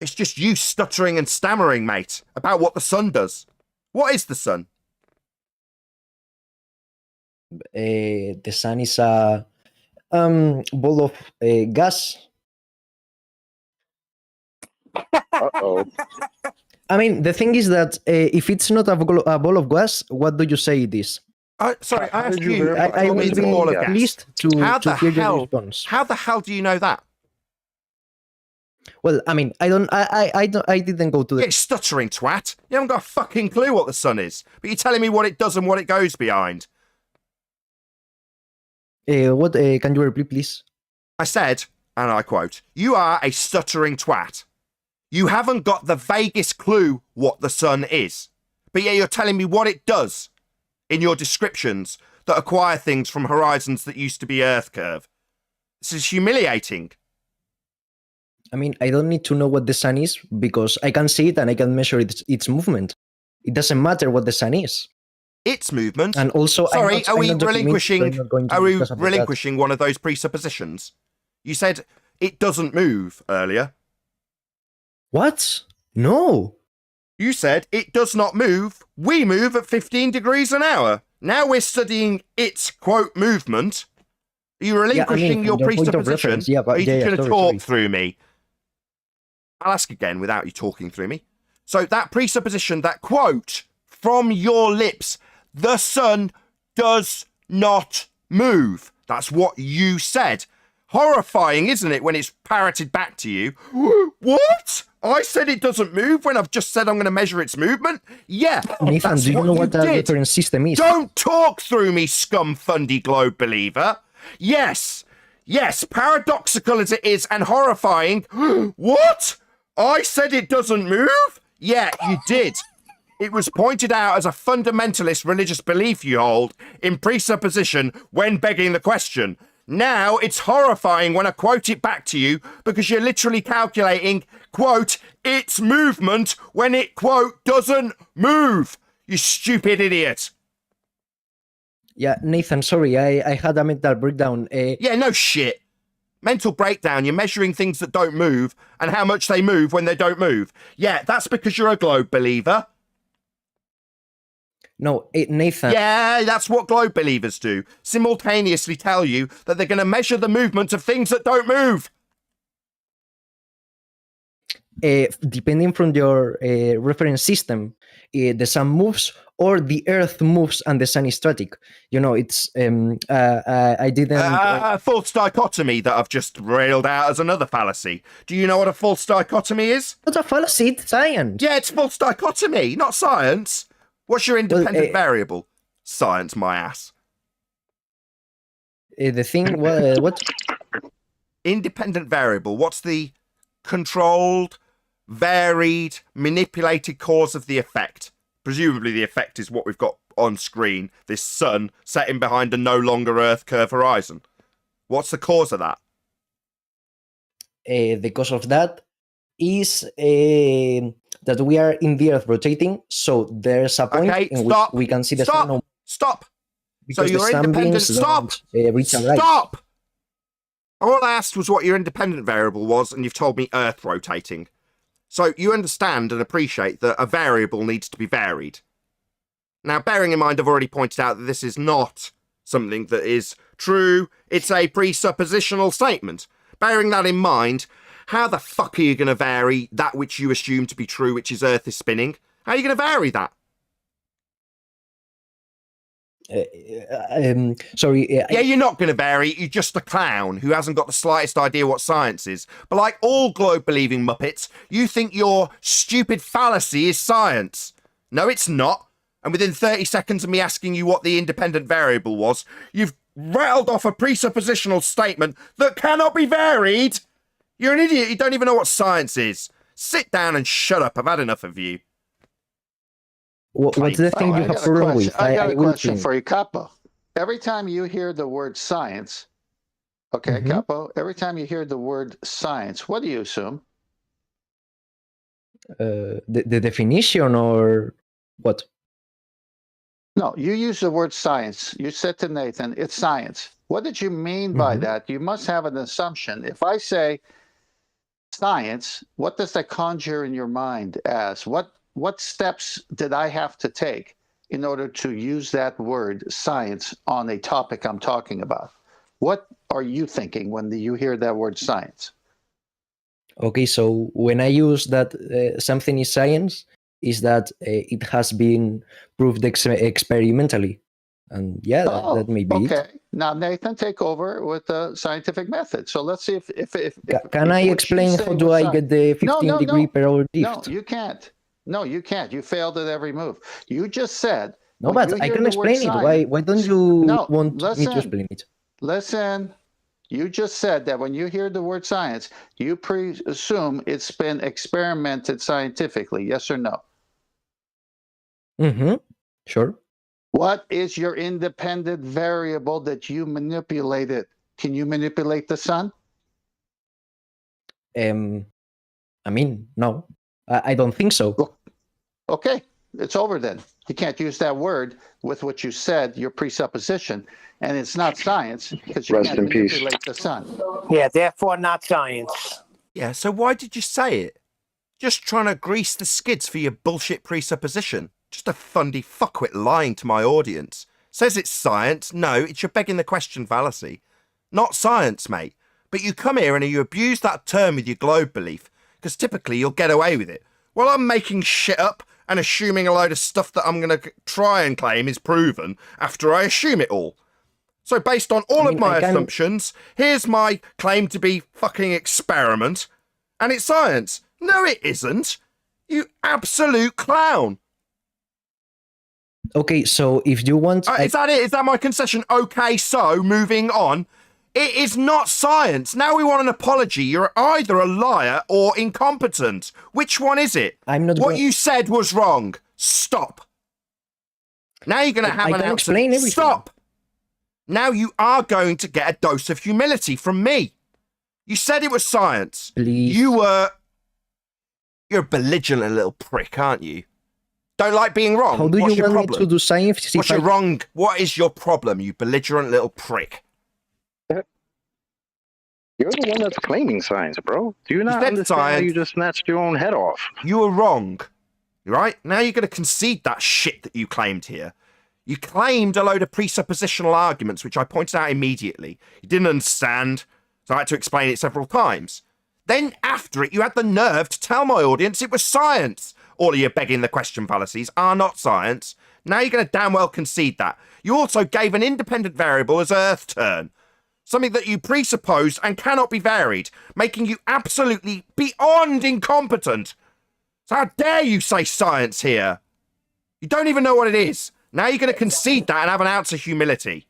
It's just you stuttering and stammering, mate, about what the sun does. What is the sun? The sun is a ball of gas. Uh-oh. I mean, the thing is that if it's not a ball of gas, what do you say it is? Sorry, I asked you. I will be pleased to hear your response. How the hell do you know that? Well, I mean, I didn't go to the. You're stuttering twat. You haven't got a fucking clue what the sun is, but you're telling me what it does and what it goes behind. What? Can you repeat, please? I said, and I quote, "You are a stuttering twat. You haven't got the vaguest clue what the sun is, but yet you're telling me what it does in your descriptions that acquire things from horizons that used to be Earth curve. This is humiliating." I mean, I don't need to know what the sun is because I can see it and I can measure its movement. It doesn't matter what the sun is. Its movement. And also, sorry, are we relinquishing relinquishing one of those presuppositions? You said it doesn't move earlier. What? No. You said it does not move. We move at 15 degrees an hour. Now we're studying its, quote, movement. Are you relinquishing your from point of presupposition? reference, yeah, but Or are you just going to sorry, talk sorry. through me? I'll ask again without you talking through me. So that presupposition, that quote from your lips, the sun does not move. That's what you said. Horrifying, isn't it, when it's parroted back to you? What? I said it doesn't move when I've just said I'm going to measure its movement? Yeah, Nathan, that's do you what know what that did. reference system is? Don't talk through me, scum-fundy globe believer. Yes, paradoxical as it is and horrifying. What? I said it doesn't move? Yeah, you did. It was pointed out as a fundamentalist religious belief you hold in presupposition when begging the question. Now it's horrifying when I quote it back to you because you're literally calculating, quote, its movement when it, quote, doesn't move. You stupid idiot. Yeah, Nathan, sorry, I had a mental breakdown. Yeah, no shit. Mental breakdown, you're measuring things that don't move and how much they move when they don't move. Yeah, that's because you're a globe believer. No, Nathan. Yeah, that's what globe believers do. Simultaneously tell you that they're going to measure the movement of things that don't move. Depending from your reference system, the sun moves or the earth moves and the sun is static. You know, it's I didn't false dichotomy that I've just railed out as another fallacy. Do you know what a false dichotomy is? What's a fallacy? It's science. Yeah, it's false dichotomy, not science. What's your independent variable? Science, my ass. The thing, what? Independent variable. What's the controlled, varied, manipulated cause of the effect? Presumably the effect is what we've got on screen, this sun setting behind a no longer Earth curve horizon. What's the cause of that? The cause of that is that we are in the Earth rotating, so there's a point in which we can see the sun. Stop! So Because your the sun independent... beams Stop! don't, reach a light. Stop! All I asked was what your independent variable was, and you've told me Earth rotating. So you understand and appreciate that a variable needs to be varied. Now, bearing in mind, I've already pointed out that this is not something that is true. It's a presuppositional statement. Bearing that in mind, how the fuck are you going to vary that which you assume to be true, which is Earth is spinning? How are you going to vary that? Sorry. Yeah, you're not going to vary. You're just a clown who hasn't got the slightest idea what science is. But like all globe-believing muppets, you think your stupid fallacy is science. No, it's not. And within 30 seconds of me asking you what the independent variable was, you've rattled off a presuppositional statement that cannot be varied. You're an idiot. You don't even know what science is. Sit down and shut up. I've had enough of you. What's the thing you have problem with? I got a question for you, Capo. Every time you hear the word science, okay, Capo, every time you hear the word science, what do you assume? The definition or what? No, you use the word science. You said to Nathan, it's science. What did you mean by that? You must have an assumption. If I say science, what does that conjure in your mind as? What steps did I have to take in order to use that word science on a topic I'm talking about? What are you thinking when you hear that word science? Okay, so when I use that something is science, is that it has been proved experimentally. And yeah, that may be okay. it. Now, Nathan, take over with the scientific method. So let's see if Can I explain how do I get the 15 degree per hour drift? No, you can't. No, you can't. You failed at every move. You just said. No, but I can explain it. Why don't you want me to explain it? Listen, you just said that when you hear the word science, you presume it's been experimented scientifically. Yes or no? Sure. What is your independent variable that you manipulated? Can you manipulate the sun? I mean, no. I don't think so. Okay, it's over then. You can't use that word with what you said, your presupposition, and it's not science because you can't manipulate the sun. Yeah, therefore not science. Yeah, so why did you say it? Just trying to grease the skids for your bullshit presupposition. Just a fundy fuckwit lying to my audience. Says it's science. No, it's your begging the question fallacy. not science, mate. But you come here and you abuse that term with your globe belief, because typically you'll get away with it. Well, I'm making shit up and assuming a load of stuff that I'm going to try and claim is proven after I assume it all. So based on all of my assumptions, here's my claim to be fucking experiment, and it's science. No, it isn't. You absolute clown. Okay, so if you want... Is that it? Is that my concession? Okay, so moving on. It is not science. Now we want an apology. You're either a liar or incompetent. Which one is it? I'm not. What you said was wrong. Stop. Now you're going to have an answer. Explain everything. Stop. Now you are going to get a dose of humility from me. You said it was science. Please. You're a belligerent little prick, aren't you? Don't like being wrong. How do What's you your want problem? me to do science? What's your wrong? What is your problem, you belligerent little prick? You're the one that's claiming science, bro. Do you not understand how you just snatched your own head off? You were wrong, right? Now you're going to concede that shit that you claimed here. You claimed a load of presuppositional arguments, which I pointed out immediately. You didn't understand, so I had to explain it several times. Then after it, you had the nerve to tell my audience it was science. All of your begging the question fallacies are not science. Now you're going to damn well concede that. You also gave an independent variable as Earth turn. Something that you presuppose and cannot be varied, making you absolutely beyond incompetent. So how dare you say science here? You don't even know what it is. Now you're going to concede that and have an ounce of humility.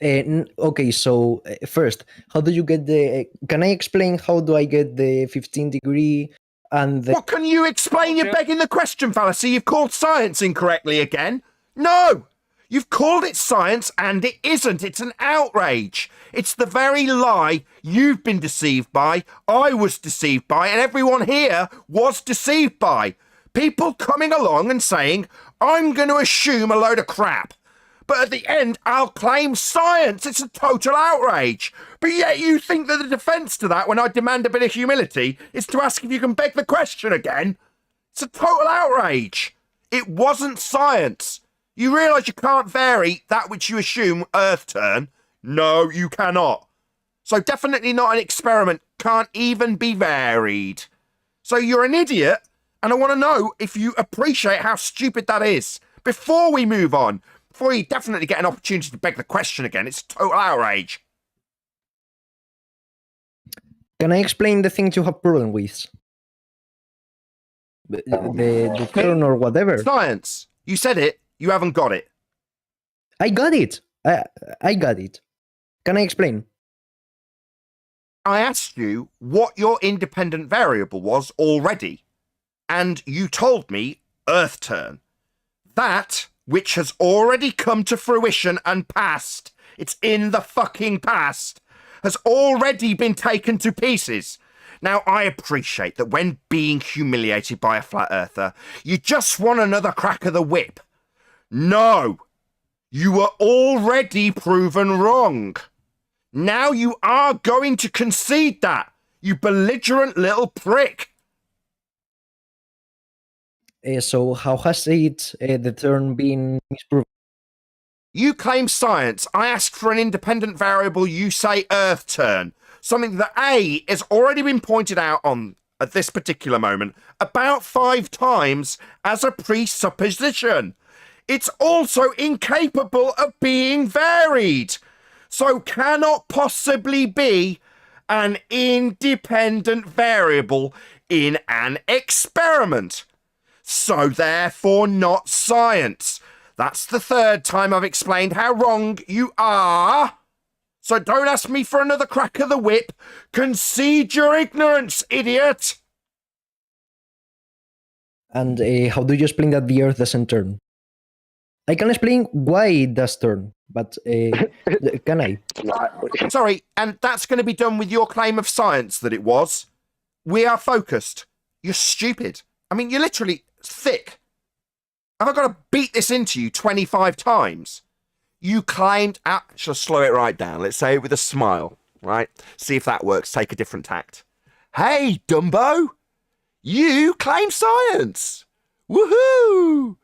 Okay, so first, how do you get the... can I explain how do I get the 15 degree and the... What can you explain? You're begging the question fallacy. You've called science incorrectly again. No! You've called it science and it isn't. It's an outrage. It's the very lie you've been deceived by, I was deceived by, and everyone here was deceived by. People coming along and saying, I'm going to assume a load of crap. But at the end, I'll claim science. It's a total outrage. But yet you think that the defence to that, when I demand a bit of humility, is to ask if you can beg the question again? It's a total outrage. It wasn't science. You realise you can't vary that which you assume Earth turn? No, you cannot. So definitely not an experiment. Can't even be varied. So you're an idiot, and I want to know if you appreciate how stupid that is. Before we move on, before you definitely get an opportunity to beg the question again, it's a total outrage. Can I explain the things you have problem with? The turn or whatever. Science. You said it. You haven't got it. I got it. I got it. Can I explain? I asked you what your independent variable was already, and you told me Earth turn. That which has already come to fruition and passed, it's in the fucking past, has already been taken to pieces. Now, I appreciate that when being humiliated by a flat earther, you just want another crack of the whip. No, you were already proven wrong. Now you are going to concede that, you belligerent little prick. So how has the turn been misproven? You claim science. I asked for an independent variable. You say Earth turn. Something that A has already been pointed out on at this particular moment about 5 times as a presupposition. It's also incapable of being varied, so cannot possibly be an independent variable in an experiment. So therefore not science. That's the 3rd time I've explained how wrong you are. So don't ask me for another crack of the whip. Concede your ignorance, idiot. And how do you explain that the Earth doesn't turn? I can explain why it does turn, but can I? Sorry, and that's going to be done with your claim of science that it was. We are focused. You're stupid. I mean, you're literally thick. Have I got to beat this into you 25 times? You claimed... shall I slow it right down? Let's say it with a smile, right? See if that works. Take a different tact. Hey, Dumbo! You claim science! Woohoo!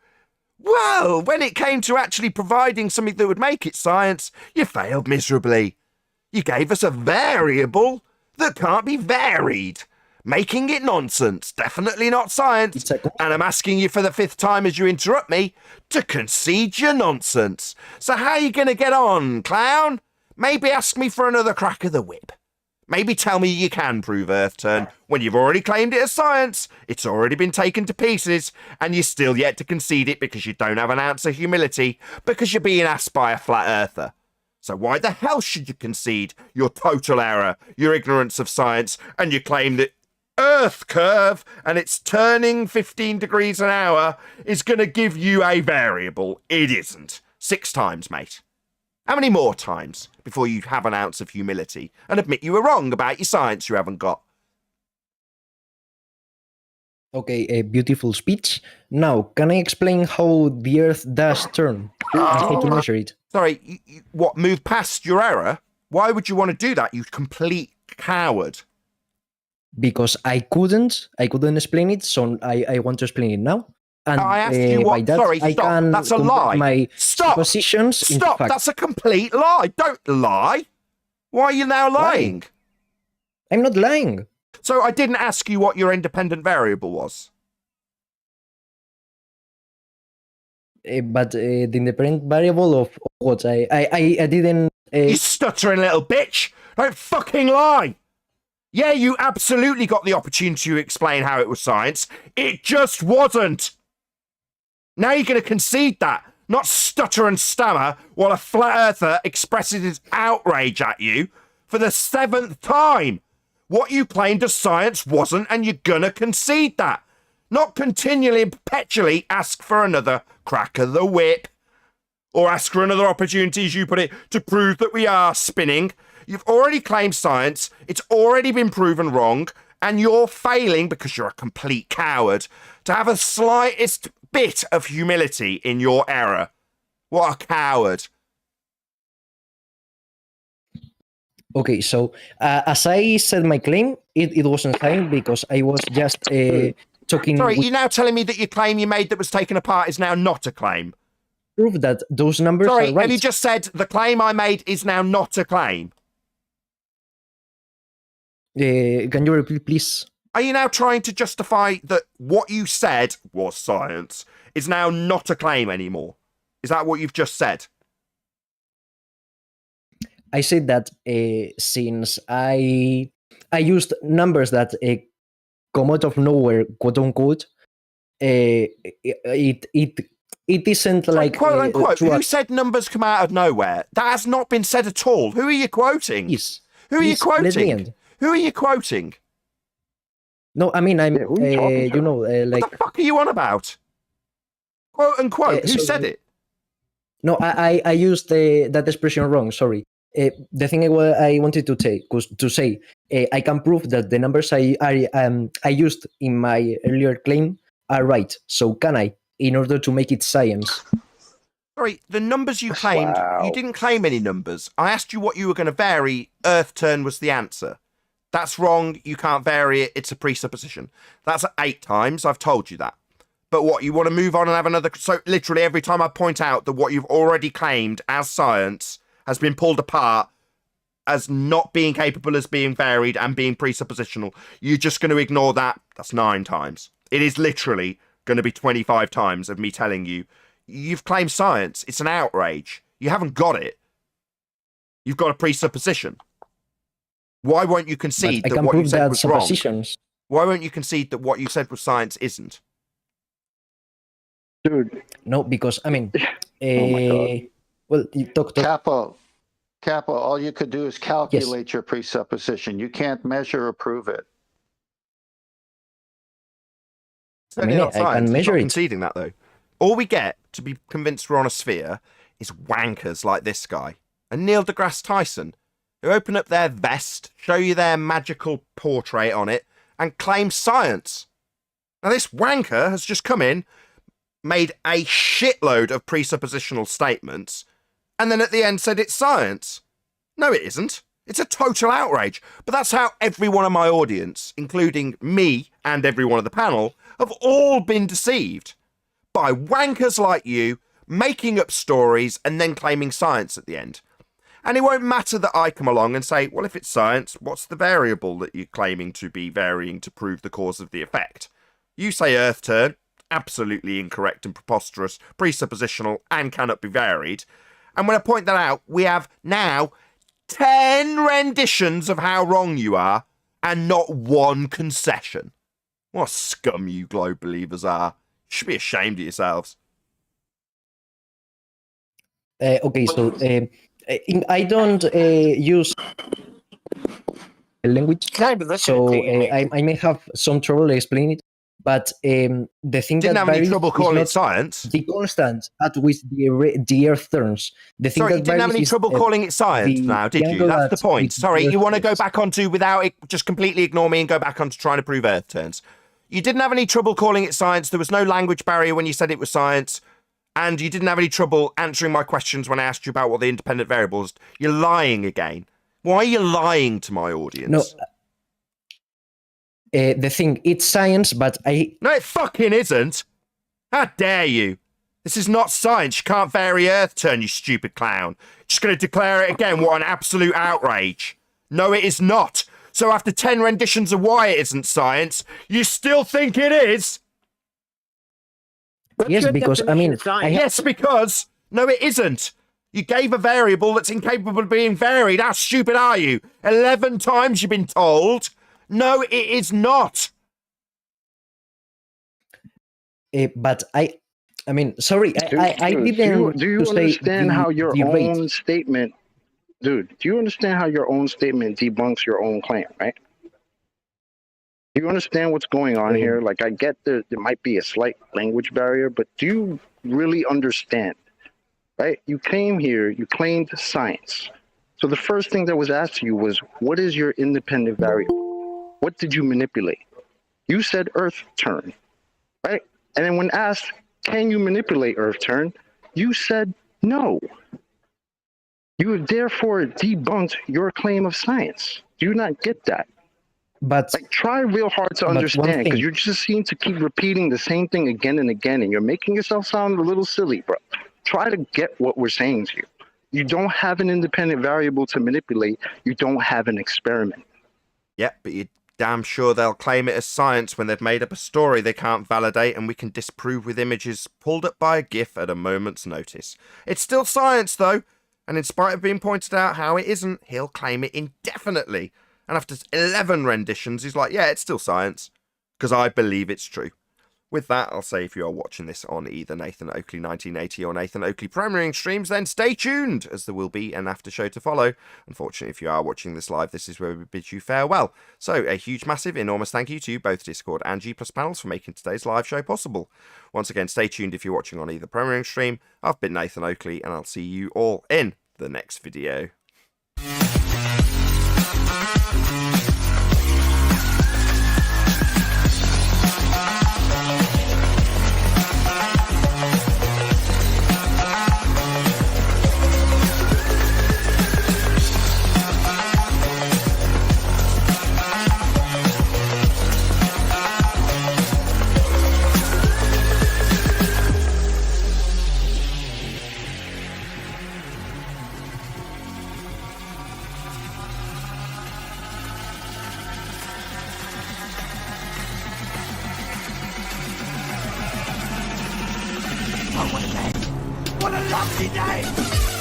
Well, when it came to actually providing something that would make it science, you failed miserably. You gave us a variable that can't be varied, making it nonsense, definitely not science. And I'm asking you for the 5th time as you interrupt me to concede your nonsense. So how are you going to get on, clown? Maybe ask me for another crack of the whip. Maybe tell me you can prove Earth turn when you've already claimed it as science, it's already been taken to pieces, and you're still yet to concede it because you don't have an ounce of humility, because you're being asked by a flat earther. So why the hell should you concede your total error, your ignorance of science, and your claim that Earth curve and it's turning 15 degrees an hour is going to give you a variable? It isn't. 6 times, mate. How many more times before you have an ounce of humility and admit you were wrong about your science you haven't got? Okay, a beautiful speech. Now, can I explain how the Earth does turn and how to measure it? Sorry, what, move past your error? Why would you want to do that, you complete coward? Because I couldn't explain it, so I want to explain it now. And I asked you by what? that, Sorry, I stop. can That's a convert lie. My Stop. positions into Stop. facts. That's a complete lie. Don't lie. Why are you now lying? I'm not lying. So I didn't ask you what your independent variable was. But the independent variable of what? I didn't. You stuttering little bitch. Don't fucking lie. Yeah, you absolutely got the opportunity to explain how it was science. It just wasn't. Now you're going to concede that, not stutter and stammer while a flat earther expresses his outrage at you for the 7th time. What you claimed as science wasn't, and you're going to concede that. Not continually and perpetually ask for another crack of the whip, or ask for another opportunity, as you put it, to prove that we are spinning. You've already claimed science, it's already been proven wrong, and you're failing because you're a complete coward to have a slightest bit of humility in your error. What a coward. Okay, so as I said my claim, it wasn't fine because I was just talking. Sorry, you're now telling me that your claim you made that was taken apart is now not a claim? Prove that those numbers Sorry, are right. have you just said the claim I made is now not a claim? Can you repeat, please? Are you now trying to justify that what you said was science is now not a claim anymore? Is that what you've just said? I said that since I used numbers that come out of nowhere, quote unquote, it isn't like quote unquote. true. Who said numbers come out of nowhere? That has not been said at all. Who are you quoting? Yes. Who are you Please, let me quoting? end. Who are you quoting? No, I mean I'm who are you talking to? you know like What the fuck are you on about? Quote unquote. Who so- said it? no, I used that expression wrong. Sorry. The thing I wanted to say was to say I can prove that the numbers I used in my earlier claim are right. So can I, in order to make it science? Sorry, the numbers you claimed, you didn't claim any numbers. I asked you what you were going to vary. Earth turn was the answer. That's wrong. You can't vary it. It's a presupposition. That's 8 times. I've told you that. But what, you want to move on and have another? So literally every time I point out that what you've already claimed as science has been pulled apart as not being capable as being varied and being presuppositional, you're just going to ignore that. That's 9 times. It is literally going to be 25 times of me telling you, you've claimed science. It's an outrage. You haven't got it. You've got a presupposition. Why won't you concede that what you said was wrong? Why won't you concede that what you said was science isn't? Dude. No, because I mean, Oh well, you talk. Capo, all you could do is calculate your presupposition. You can't measure or prove it. Certainly mean, not I science. can It's measure not it. conceding that, though. All we get to be convinced we're on a sphere is wankers like this guy and Neil deGrasse Tyson, who open up their vest, show you their magical portrait on it, and claim science. Now, this wanker has just come in, made a shitload of presuppositional statements, and then at the end said it's science. No, it isn't. It's a total outrage. But that's how every one of my audience, including me and every one of the panel, have all been deceived by wankers like you making up stories and then claiming science at the end. And it won't matter that I come along and say, well, if it's science, what's the variable that you're claiming to be varying to prove the cause of the effect? You say Earth turn, absolutely incorrect and preposterous, presuppositional, and cannot be varied. And when I point that out, we have now 10 renditions of how wrong you are and not one concession. What scum you globe believers are. You should be ashamed of yourselves. Okay, so I don't use language, so I may have some trouble explaining it. But the thing Didn't that have any varies trouble is calling not it science. the constant at which the Earth turns. The thing Sorry, that you didn't have varies any is, trouble calling it science now, did you? angle That's the at point. which Sorry, the you Earth want to go turns. back onto without it, just completely ignore me and go back onto trying to prove Earth turns. You didn't have any trouble calling it science. There was no language barrier when you said it was science. And you didn't have any trouble answering my questions when I asked you about what the independent variables. You're lying again. Why are you lying to my audience? No. The thing, it's science, but No, it fucking isn't. How dare you? This is not science. You can't vary Earth turn, you stupid clown. Just going to declare it again. What an absolute outrage. No, it is not. So after 10 renditions of why it isn't science, you still think it is? Yes, because, I mean... Yes, because... No, it isn't. You gave a variable that's incapable of being varied. How stupid are you? 11 times you've been told. No, it is not. But I mean, sorry, I Dude, didn't. do you understand how your own statement, dude? Do you understand how your own statement debunks your own claim, right? Do you understand what's going on here? Like, I get there might be a slight language barrier, but do you really understand? Right? You came here, you claimed science. So the first thing that was asked to you was, what is your independent variable? What did you manipulate? You said Earth turn, right? And then when asked, can you manipulate Earth turn? You said no. You have therefore debunked your claim of science. Do you not get that? But like, try real hard to understand, because you just seem to keep repeating the same thing again and again, and you're making yourself sound a little silly, bro. Try to get what we're saying to you. You don't have an independent variable to manipulate. You don't have an experiment. Yep, but you're damn sure they'll claim it as science when they've made up a story they can't validate and we can disprove with images pulled up by a GIF at a moment's notice. It's still science, though, and in spite of being pointed out how it isn't, he'll claim it indefinitely. And after 11 renditions, he's like, yeah, it's still science, because I believe it's true. With that, I'll say if you are watching this on either Nathan Oakley 1980 or Nathan Oakley premiering streams, then stay tuned, as there will be an after show to follow. Unfortunately, if you are watching this live, this is where we bid you farewell. So, a huge, massive, enormous thank you to both Discord and G+ panels for making today's live show possible. Once again, stay tuned if you're watching on either premiering stream. I've been Nathan Oakley, and I'll see you all in the next video. What a lovely day!